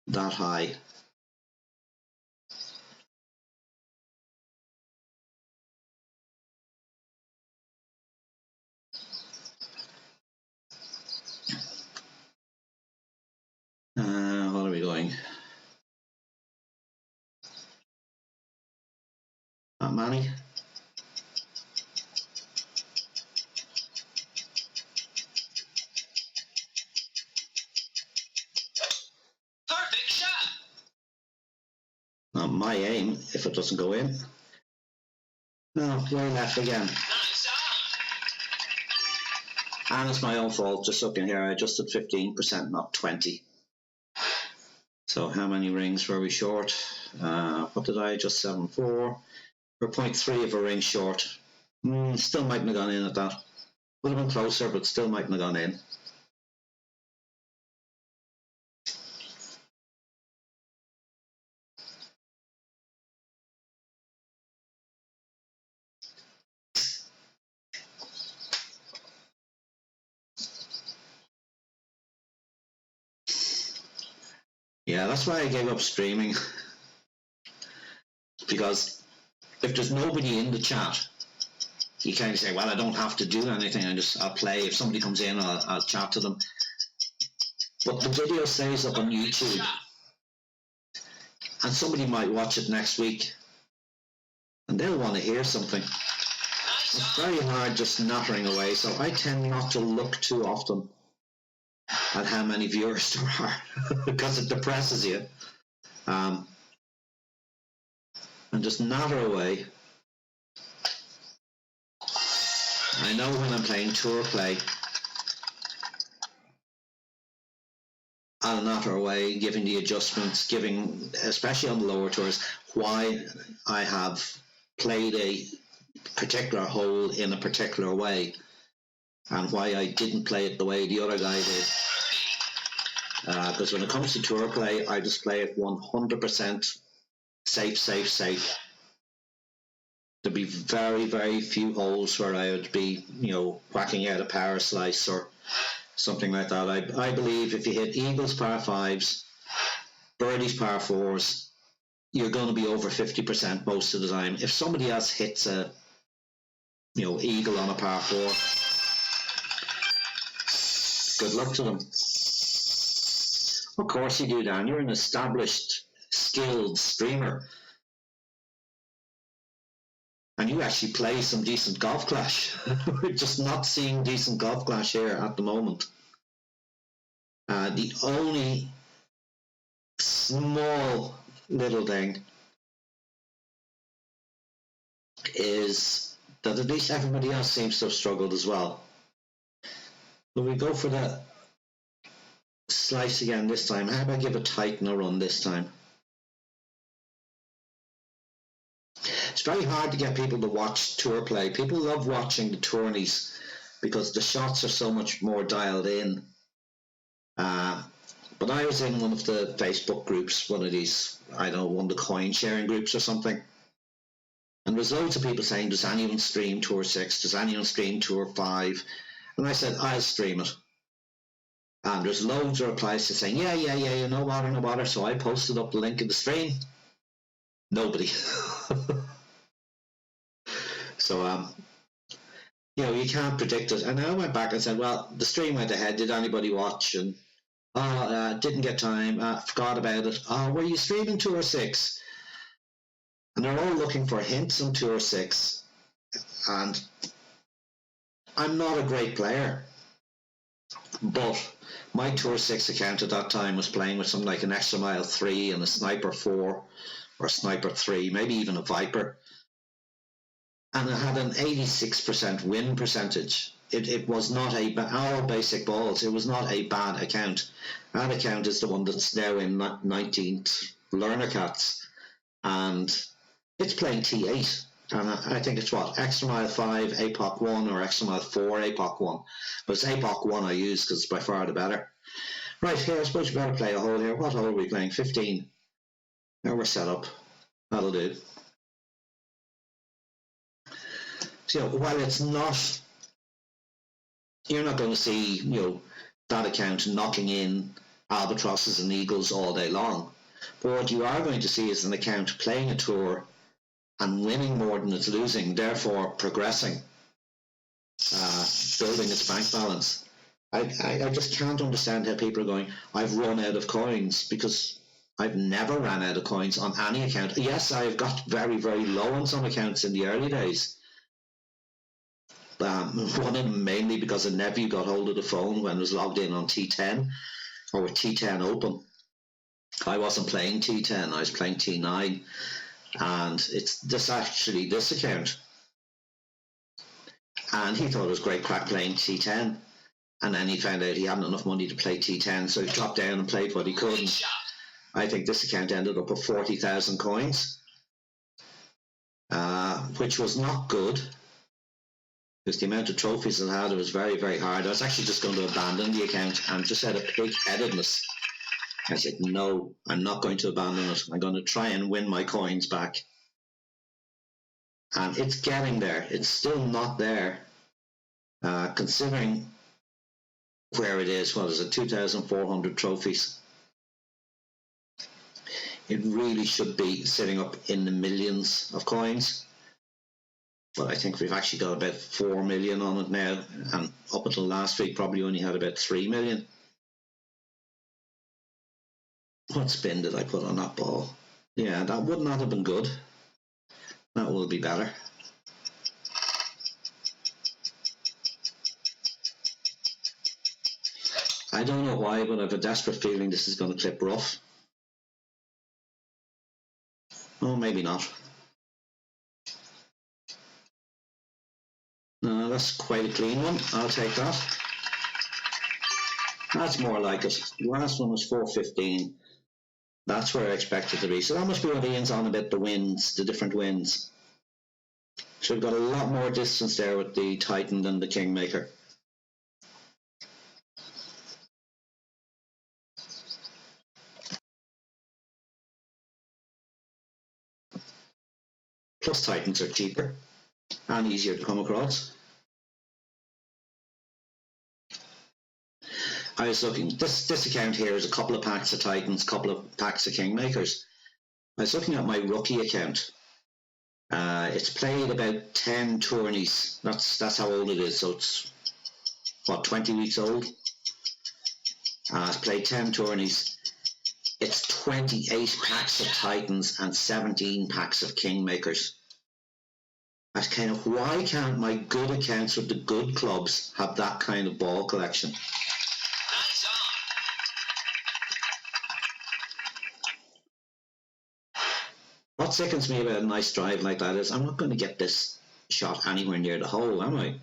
that high. What are we going? Not many. Perfect shot. Not my aim if it doesn't go in. No, way left again. Nice on. And it's my own fault, just looking here, I adjusted 15%, not 20. So how many rings were we short? What did I adjust? 7.4. We're 0.3 of a ring short. Still mightn't have gone in at that. Would have been closer, but still mightn't have gone in. Yeah, that's why I gave up streaming. Because if there's nobody in the chat, you kind of say, well, I don't have to do anything, I'll play. If somebody comes in, I'll chat to them. But the video stays up on YouTube, and somebody might watch it next week, and they'll want to hear something. It's very hard just nattering away, so I tend not to look too often at how many viewers there are, because it depresses you. And just natter away. I know when I'm playing tour play, I'll natter away, giving the adjustments, giving, especially on the lower tours, why I have played a particular hole in a particular way, and why I didn't play it the way the other guy did. Because when it comes to tour play, I just play it 100% safe. there'd be very, very few holes where I would be, whacking out a power slice or something like that. I believe if you hit eagles par fives, birdies par fours, you're going to be over 50% most of the time. If somebody else hits a, eagle on a par four, good luck to them. Of course you do, Dan. You're an established, skilled streamer. And you actually play some decent Golf Clash. We're just not seeing decent Golf Clash here at the moment. The only small little thing is that at least everybody else seems to have struggled as well. When we go for the slice again this time, how about I give a Titan a run this time? It's very hard to get people to watch tour play. People love watching the tourneys because the shots are so much more dialed in. But I was in one of the Facebook groups, one of these, one of the coin sharing groups or something. And there's loads of people saying, does anyone stream Tour 6? Does anyone stream Tour 5? And I said, I'll stream it. And there's loads of replies to saying, yeah, no bother. So I posted up the link in the stream. Nobody. So, you can't predict it. And I went back and said, well, the stream went ahead. Did anybody watch? And didn't get time. Forgot about it. Were you streaming Tour 6? And they're all looking for hints on Tour 6. And I'm not a great player. But my Tour 6 account at that time was playing with something like an Extra Mile 3 and a Sniper 4 or Sniper 3, maybe even a Viper. And it had an 86% win percentage. It was not all basic balls. It was not a bad account. That account is the one that's now in 19th Learner Cats. And it's playing T8. And I think it's Extra Mile 5, APOC 1 or Extra Mile 4, APOC 1. But it's APOC 1 I use because it's by far the better. Right, here, I suppose we better play a hole here. What hole are we playing? 15. Now we're set up. That'll do. So, while it's not, you're not going to see, that account knocking in albatrosses and eagles all day long. But what you are going to see is an account playing a tour and winning more than it's losing, therefore progressing, building its bank balance. I just can't understand how people are going, I've run out of coins, because I've never ran out of coins on any account. Yes, I've got very, very low on some accounts in the early days. One of them mainly because a nephew got hold of the phone when it was logged in on T10 or with T10 open. I wasn't playing T10, I was playing T9, and it's this account. And he thought it was great crack playing T10, and then he found out he hadn't enough money to play T10, so he dropped down and played what he could. And I think this account ended up with 40,000 coins, which was not good. Because the amount of trophies it had, it was very, very hard. I was actually just going to abandon the account and just out of pig-headedness. I said, no, I'm not going to abandon it. I'm going to try and win my coins back. And it's getting there. It's still not there. Considering where it is, what is it, 2,400 trophies. It really should be sitting up in the millions of coins. But I think we've actually got about 4 million on it now, and up until last week probably only had about 3 million. What spin did I put on that ball? Yeah, that would not have been good. That will be better. I don't know why, but I have a desperate feeling this is going to clip rough. Oh, maybe not. No, that's quite a clean one. I'll take that. That's more like it. The last one was 415. That's where I expected to be. So that must be what Ian's on about the winds, the different winds. So we've got a lot more distance there with the Titan than the Kingmaker. Plus Titans are cheaper and easier to come across. I was looking, this account here is a couple of packs of Titans, a couple of packs of Kingmakers. I was looking at my rookie account. It's played about 10 tourneys. That's how old it is. So it's, what, 20 weeks old? It's played 10 tourneys. It's 28 packs of Titans and 17 packs of Kingmakers. That's kind of, why can't my good accounts with the good clubs have that kind of ball collection? Nice on. What sickens me about a nice drive like that is I'm not going to get this shot anywhere near the hole, am I?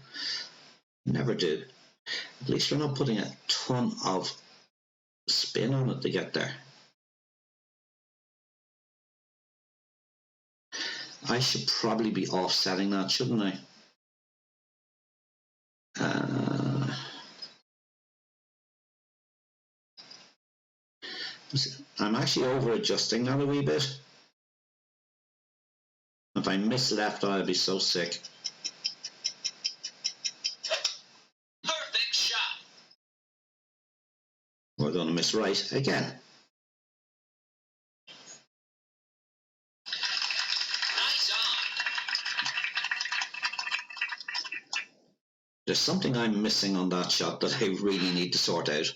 Never do. At least we're not putting a ton of spin on it to get there. I should probably be offsetting that, shouldn't I? I'm actually over adjusting that a wee bit. If I miss left, I'll be so sick. Perfect shot. We're going to miss right again. Nice on. There's something I'm missing on that shot that I really need to sort out.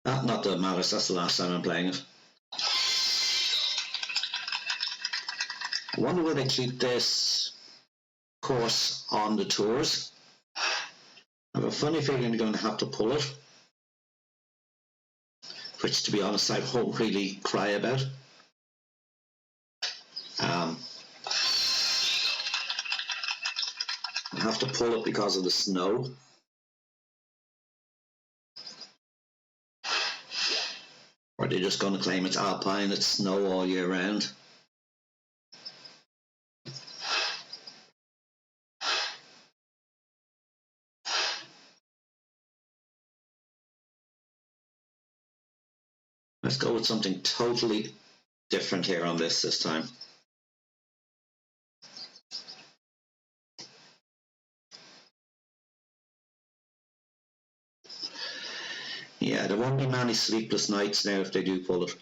Not that it matters, that's the last time I'm playing it. I wonder whether they keep this course on the tours. I have a funny feeling they're going to have to pull it, which, to be honest, I won't really cry about. I have to pull it because of the snow. Or they're just going to claim it's alpine, it's snow all year round. Let's go with something totally different here on this time. Yeah, there won't be many sleepless nights now if they do pull it.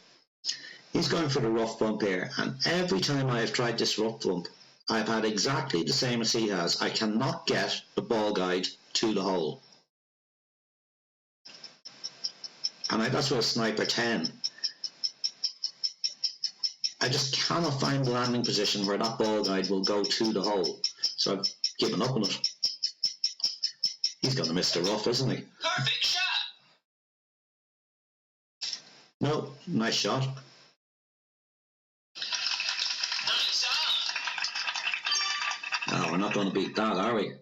He's going for the rough bump here, and every time I have tried this rough bump, I've had exactly the same as he has. I cannot get the ball guide to the hole. And that's with a Sniper 10. I just cannot find the landing position where that ball guide will go to the hole. So I've given up on it. He's going to miss the rough, isn't he? Perfect shot. No, nice shot. Nice on. No, we're not going to beat that, are we?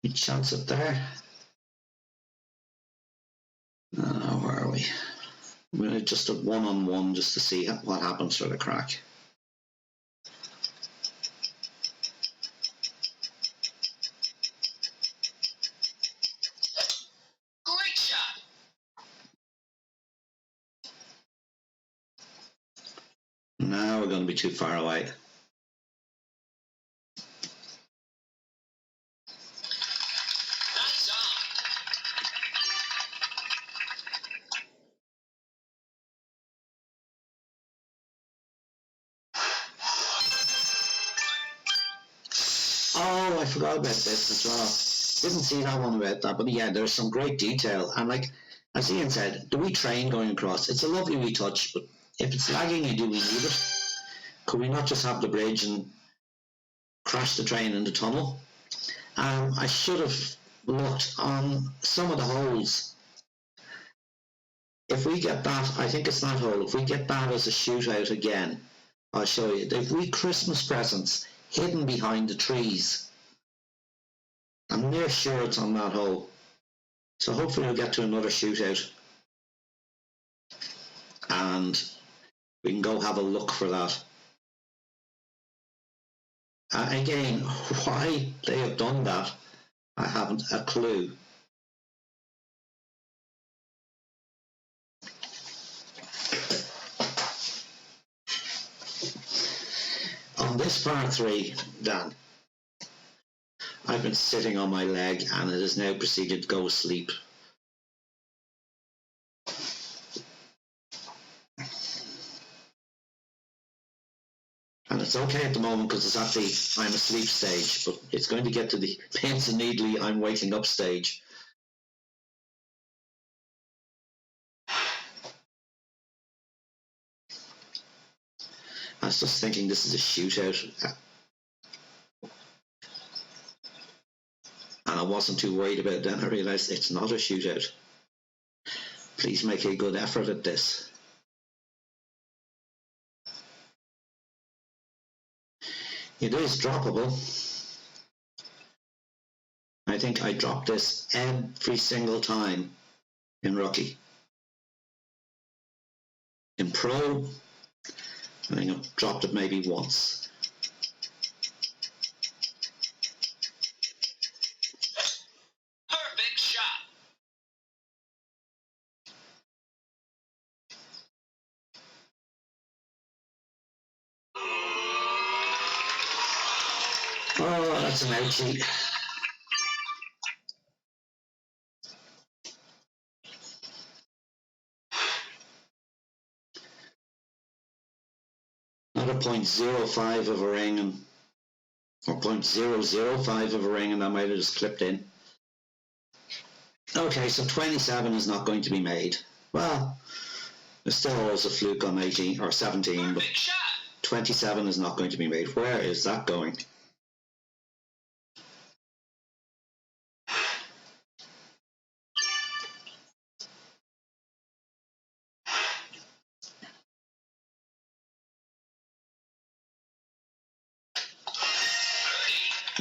Good chance up there. Where are we? I'm going to just a one-on-one just to see what happens for the crack. Great shot. Now we're going to be too far away. Nice on. Oh, I forgot about this as well. Didn't see that one about that, but yeah, there's some great detail. And like, as Ian said, the wee train going across, it's a lovely wee touch, but if it's lagging, do we need it? Could we not just have the bridge and crash the train in the tunnel? I should have looked on some of the holes. If we get that, I think it's that hole, if we get that as a shootout again, I'll show you. They've wee Christmas presents hidden behind the trees. I'm near sure it's on that hole. So hopefully we'll get to another shootout and we can go have a look for that. Again, why they have done that, I haven't a clue. On this par 3, Dan, I've been sitting on my leg and it has now proceeded to go to sleep. And it's okay at the moment because it's at the I'm asleep stage, but it's going to get to the pins and needly I'm waking up stage. I was just thinking this is a shootout. And I wasn't too worried about it. Then I realised it's not a shootout. Please make a good effort at this. It is droppable. I think I drop this every single time in rookie. In pro, I think I've dropped it maybe once. Perfect shot. Oh, that's an ouchie. Not a 0.05 of a ring, or 0.005 of a ring, and that might have just clipped in. Okay, so 27 is not going to be made. Well, there's still always a fluke on 18 or 17, but 27 is not going to be made. Where is that going?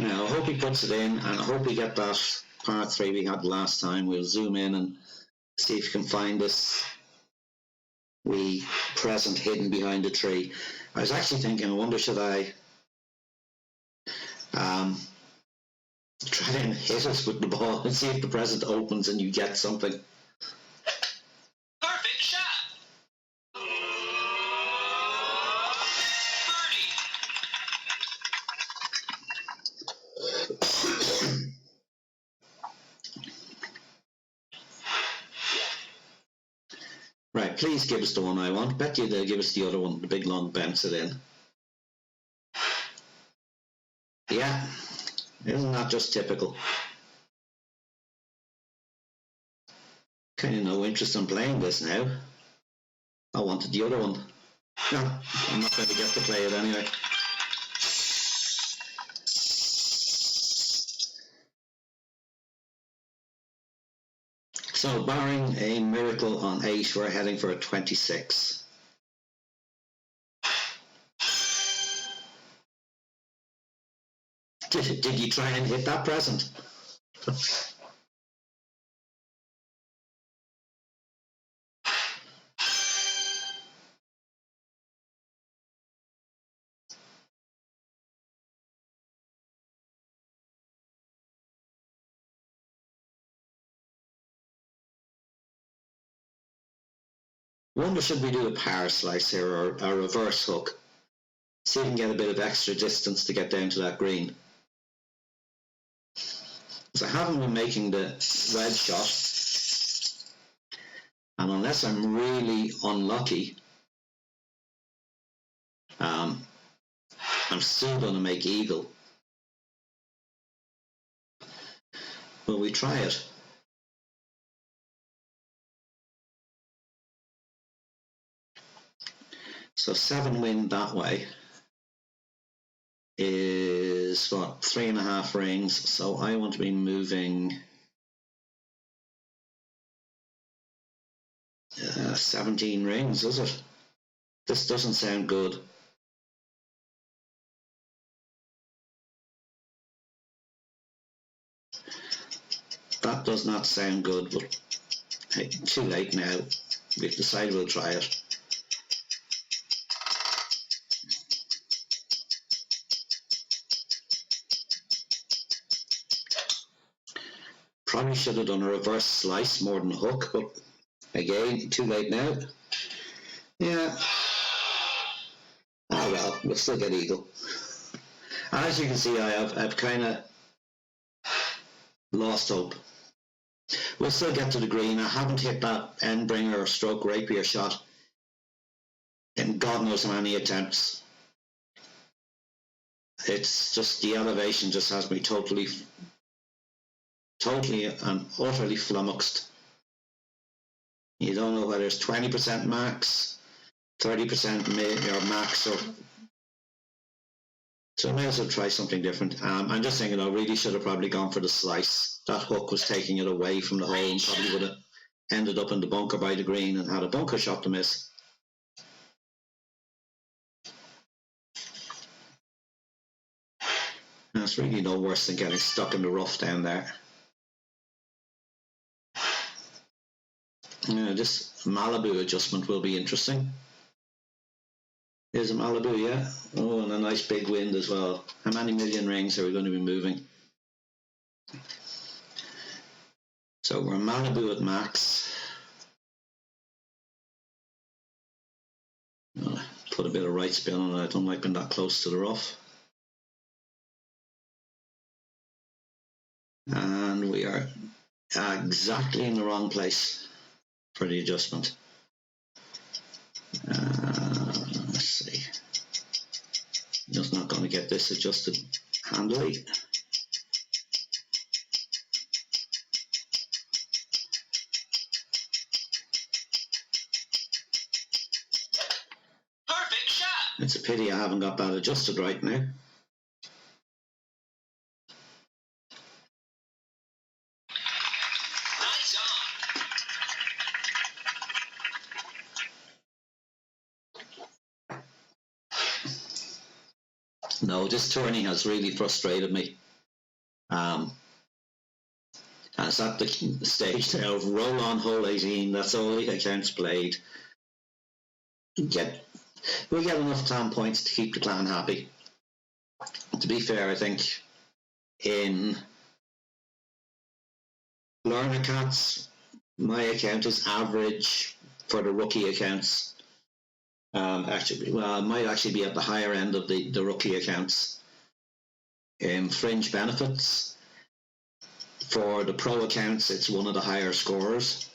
Now, I hope he puts it in, and I hope we get that par 3 we had last time. We'll zoom in and see if you can find this wee present hidden behind a tree. I was actually thinking, I wonder should I try and hit it with the ball and see if the present opens and you get something. Perfect shot. Birdie. Right, please give us the one I want. Bet you they'll give us the other one, the big long bounce it in. Yeah, isn't that just typical? Kind of no interest in playing this now. I wanted the other one. No, I'm not going to get to play it anyway. So, barring a miracle on 8, we're heading for a 26. Did you try and hit that present? Wonder should we do a power slice here or a reverse hook? See if we can get a bit of extra distance to get down to that green. Because I haven't been making the red shot. And unless I'm really unlucky, I'm still going to make eagle. Will we try it? So 7 wind that way is what, 3.5 rings. So I want to be moving 17 rings, is it? This doesn't sound good. That does not sound good, but hey, too late now. We've decided we'll try it. Probably should have done a reverse slice more than a hook, but again, too late now. Yeah. Oh well, we'll still get eagle. As you can see, I've kind of lost hope. We'll still get to the green. I haven't hit that end bringer or stroke rapier shot in God knows how many attempts. It's just the elevation just has me totally and utterly flummoxed. You don't know whether it's 20% max, 30% or max, so I may as well try something different. I'm just thinking I really should have probably gone for the slice. That hook was taking it away from the hole and probably would have ended up in the bunker by the green and had a bunker shot to miss. That's really no worse than getting stuck in the rough down there. This Malibu adjustment will be interesting. Here's a Malibu, yeah. Oh, and a nice big wind as well. How many million rings are we going to be moving? So we're Malibu at max. Put a bit of right spin on it. I don't like being that close to the rough. And we are exactly in the wrong place for the adjustment. Let's see. Just not going to get this adjusted handily. Perfect shot. It's a pity I haven't got that adjusted right now. Nice on. No, this tourney has really frustrated me. And it's at the stage now of roll on hole 18. That's all the accounts played. We'll get enough clan points to keep the clan happy. To be fair, I think in Learner Cats, my account is average for the rookie accounts. Actually, well, it might actually be at the higher end of the rookie accounts. Fringe benefits, for the pro accounts, it's one of the higher scorers.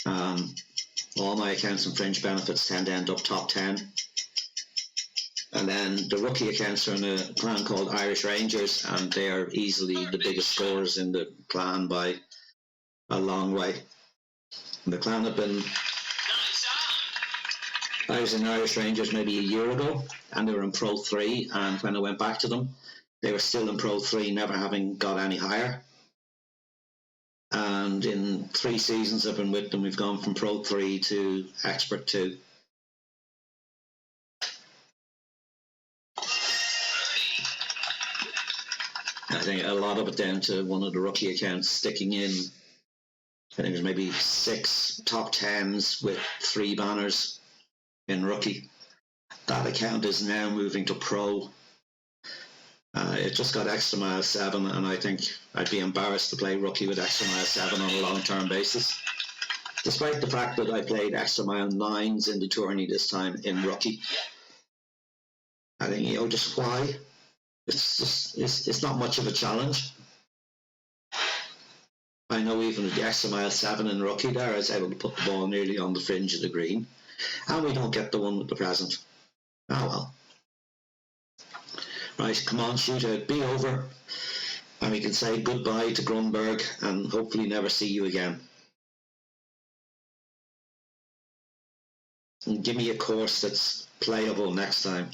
All my accounts and fringe benefits tend to end up top 10. And then the rookie accounts are in a clan called Irish Rangers, and they are easily the biggest scorers in the clan by a long way. And the clan have been... I was in Irish Rangers maybe a year ago, and they were in Pro 3, and when I went back to them, they were still in Pro 3, never having got any higher. And in 3 seasons I've been with them, we've gone from Pro 3 to Expert 2. I think a lot of it down to one of the rookie accounts sticking in. I think there's maybe 6 top 10s with 3 banners in rookie. That account is now moving to pro. It just got extra mile 7, and I think I'd be embarrassed to play rookie with extra mile 7 on a long-term basis. Despite the fact that I played extra mile 9s in the tourney this time in rookie. I think, just why? It's not much of a challenge. I know even with the extra mile 7 in rookie there, I was able to put the ball nearly on the fringe of the green. And we don't get the one with the present. Oh well. Right, come on, shootout, be over. And we can say goodbye to Grunberg and hopefully never see you again. And give me a course that's playable next time.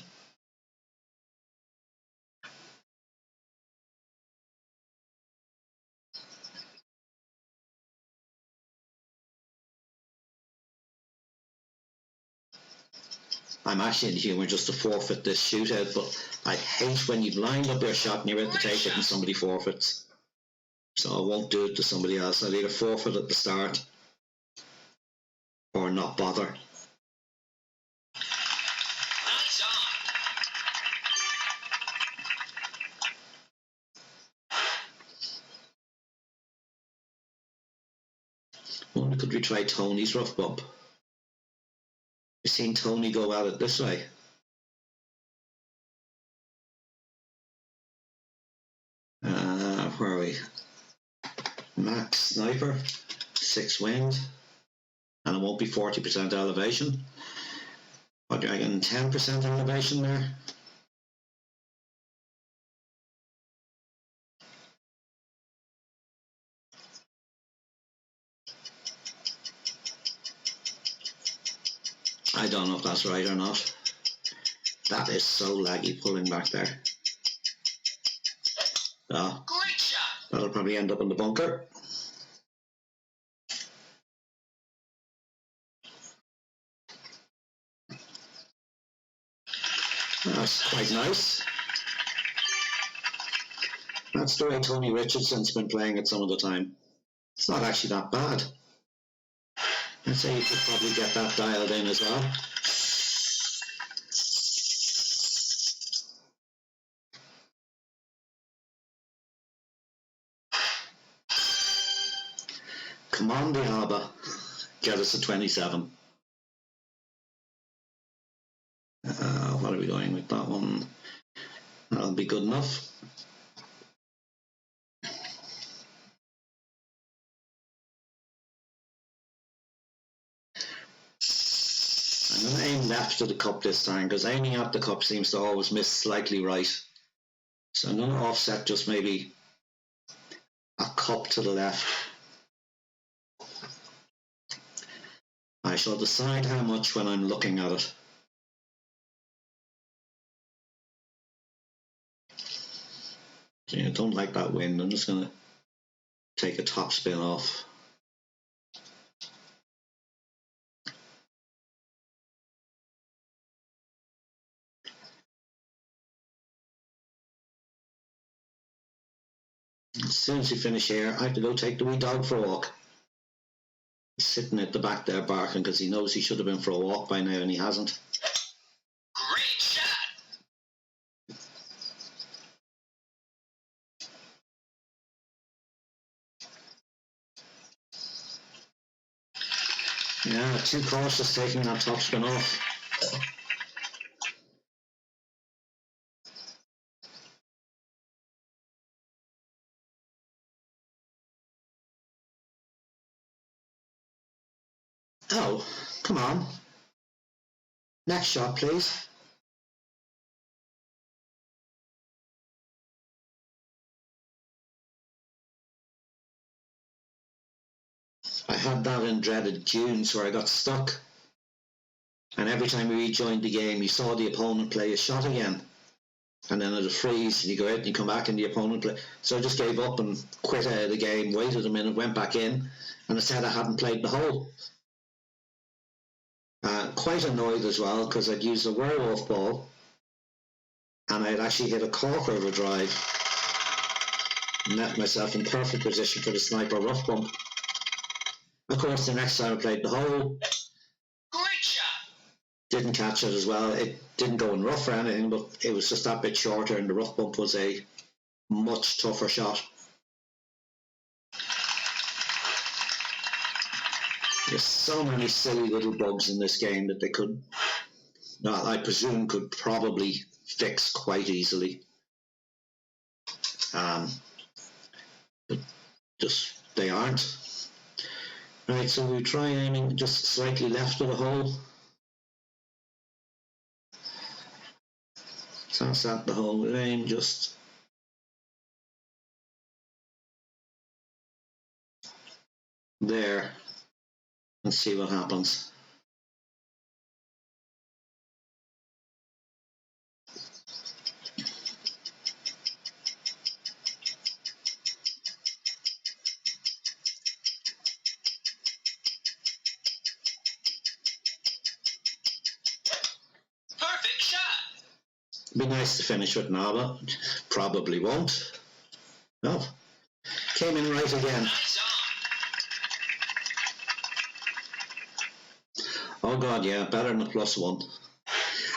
I'm actually in the humour just to forfeit this shootout, but I hate when you've lined up your shot and you're about to take it and somebody forfeits. So I won't do it to somebody else. I'll either forfeit at the start or not bother. Nice on. Well, could we try Tony's rough bump? You've seen Tony go at it this way. Where are we? Max Sniper, 6 wind, and it won't be 40% elevation. What do I get? 10% elevation there. I don't know if that's right or not. That is so laggy pulling back there. Oh, Great shot. that'll probably end up in the bunker. That's quite nice. That's the way Tony Richardson's been playing it some of the time. It's not actually that bad. I'd say you could probably get that dialed in as well. Come on, Diaba. Get us a 27. What are we going with that one? That'll be good enough. I'm going to aim left of the cup this time, because aiming at the cup seems to always miss slightly right. So I'm going to offset just maybe a cup to the left. I shall decide how much when I'm looking at it. See, I don't like that wind. I'm just going to take a top spin off. As soon as you finish here, I have to go take the wee dog for a walk. He's sitting at the back there barking because he knows he should have been for a walk by now and he hasn't. Great shot. Yeah, too cautious taking that top spin off. Oh, come on. Next shot, please. I had that in dreaded dunes where I got stuck. And every time we rejoined the game, you saw the opponent play a shot again. And then it'd freeze, and you go out and you come back and the opponent play. So I just gave up and quit out of the game, waited a minute, went back in, and it said I hadn't played the hole. Quite annoyed as well, because I'd used a werewolf ball, and I'd actually hit a corker of a drive, and left myself in perfect position for the sniper rough bump. Of course, the next time I played the hole, Great shot. didn't catch it as well. It didn't go in rough or anything, but it was just that bit shorter, and the rough bump was a much tougher shot. There's so many silly little bugs in this game that they could, I presume, could probably fix quite easily. But just they aren't. Right, so we try aiming just slightly left of the hole. So that's at the hole. We'll aim just there and see what happens. Perfect shot. It'd be nice to finish with Nava. Probably won't. No. came in right again. Nice on. Oh God, yeah, better than a +1.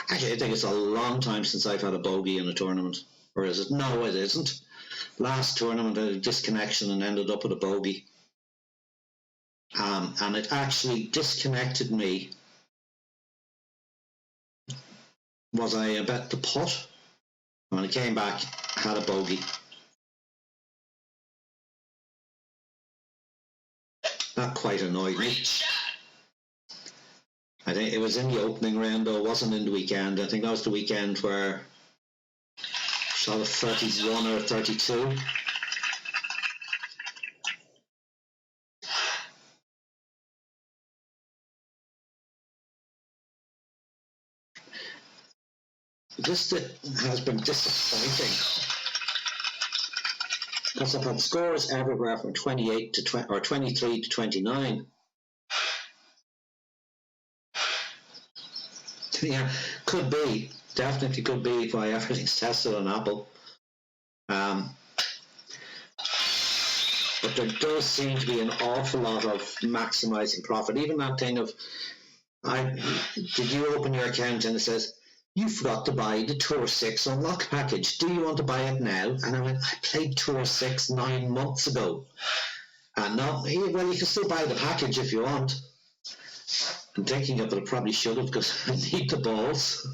Actually, I think it's a long time since I've had a bogey in a tournament. Or is it? No, it isn't. Last tournament I had a disconnection and ended up with a bogey. And it actually disconnected me. Was I bet the putt? And when I came back, I had a bogey. That quite annoyed me. Great shot. I think it was in the opening round, though. It wasn't in the weekend. I think that was the weekend where I shot a 31 or 32. This has been disappointing. Because I've had scores everywhere from 28 to 20, or 23 to 29. Yeah, could be. Definitely could be why everything's tested on Apple. But there does seem to be an awful lot of maximizing profit. Even that thing of, did you open your account and it says, you forgot to buy the Tour 6 Unlock package. Do you want to buy it now? And I went, I played Tour 6 9 months ago. And no, well, you can still buy the package if you want. I'm thinking of it, I probably should have because I need the balls.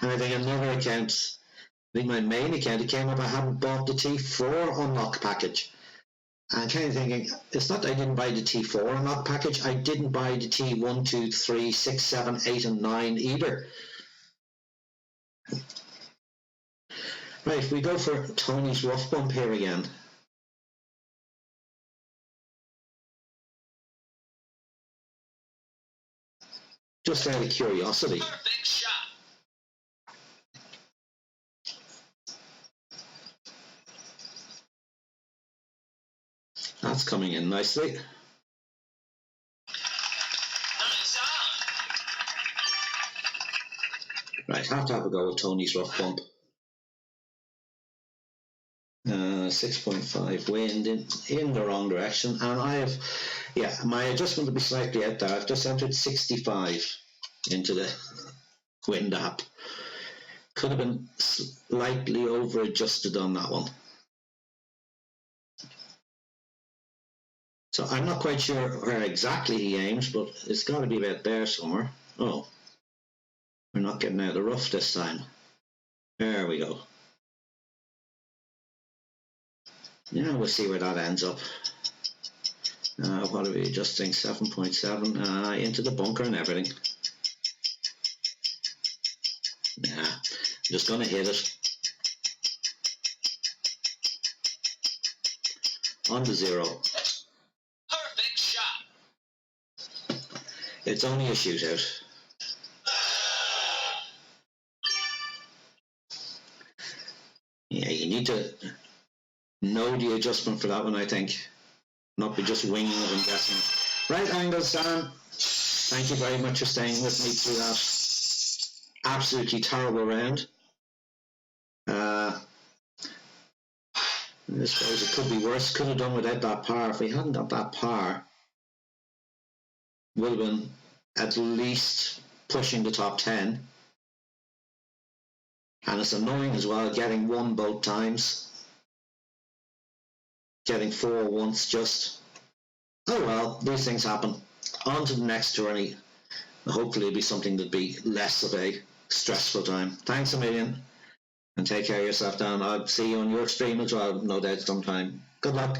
And I think another account, I think my main account, it came up I hadn't bought the T4 Unlock package. And I'm kind of thinking, it's not that I didn't buy the T4 Unlock package, I didn't buy the T1, 2, 3, 6, 7, 8 and 9 either. Right, we go for Tony's rough bump here again. Just out of curiosity. Perfect shot. That's coming in nicely. Nice on. Right, have to have a go with Tony's rough bump. 6.5 wind in the wrong direction, and I have, yeah, my adjustment will be slightly out there. I've just entered 65 into the wind app. Could have been slightly over adjusted on that one. So I'm not quite sure where exactly he aims, but it's got to be about there somewhere. Oh, we're not getting out of the rough this time. There we go. Yeah, we'll see where that ends up. What are we adjusting? 7.7 into the bunker and everything. Yeah, I'm just going to hit it. On the 0. Perfect shot. It's only a shootout. Yeah, you need to know the adjustment for that one, I think. Not be just winging it and guessing it. Right angles, Dan. Thank you very much for staying with me through that absolutely terrible round. I suppose it could be worse. Could have done without that par. If we hadn't got that par, would have been at least pushing the top 10. And it's annoying as well, getting 1 both times. Getting 4 once just. Oh well, these things happen. On to the next journey. Hopefully it'll be something that'll be less of a stressful time. Thanks a million. And take care of yourself, Dan. I'll see you on your stream as well, no doubt sometime. Good luck.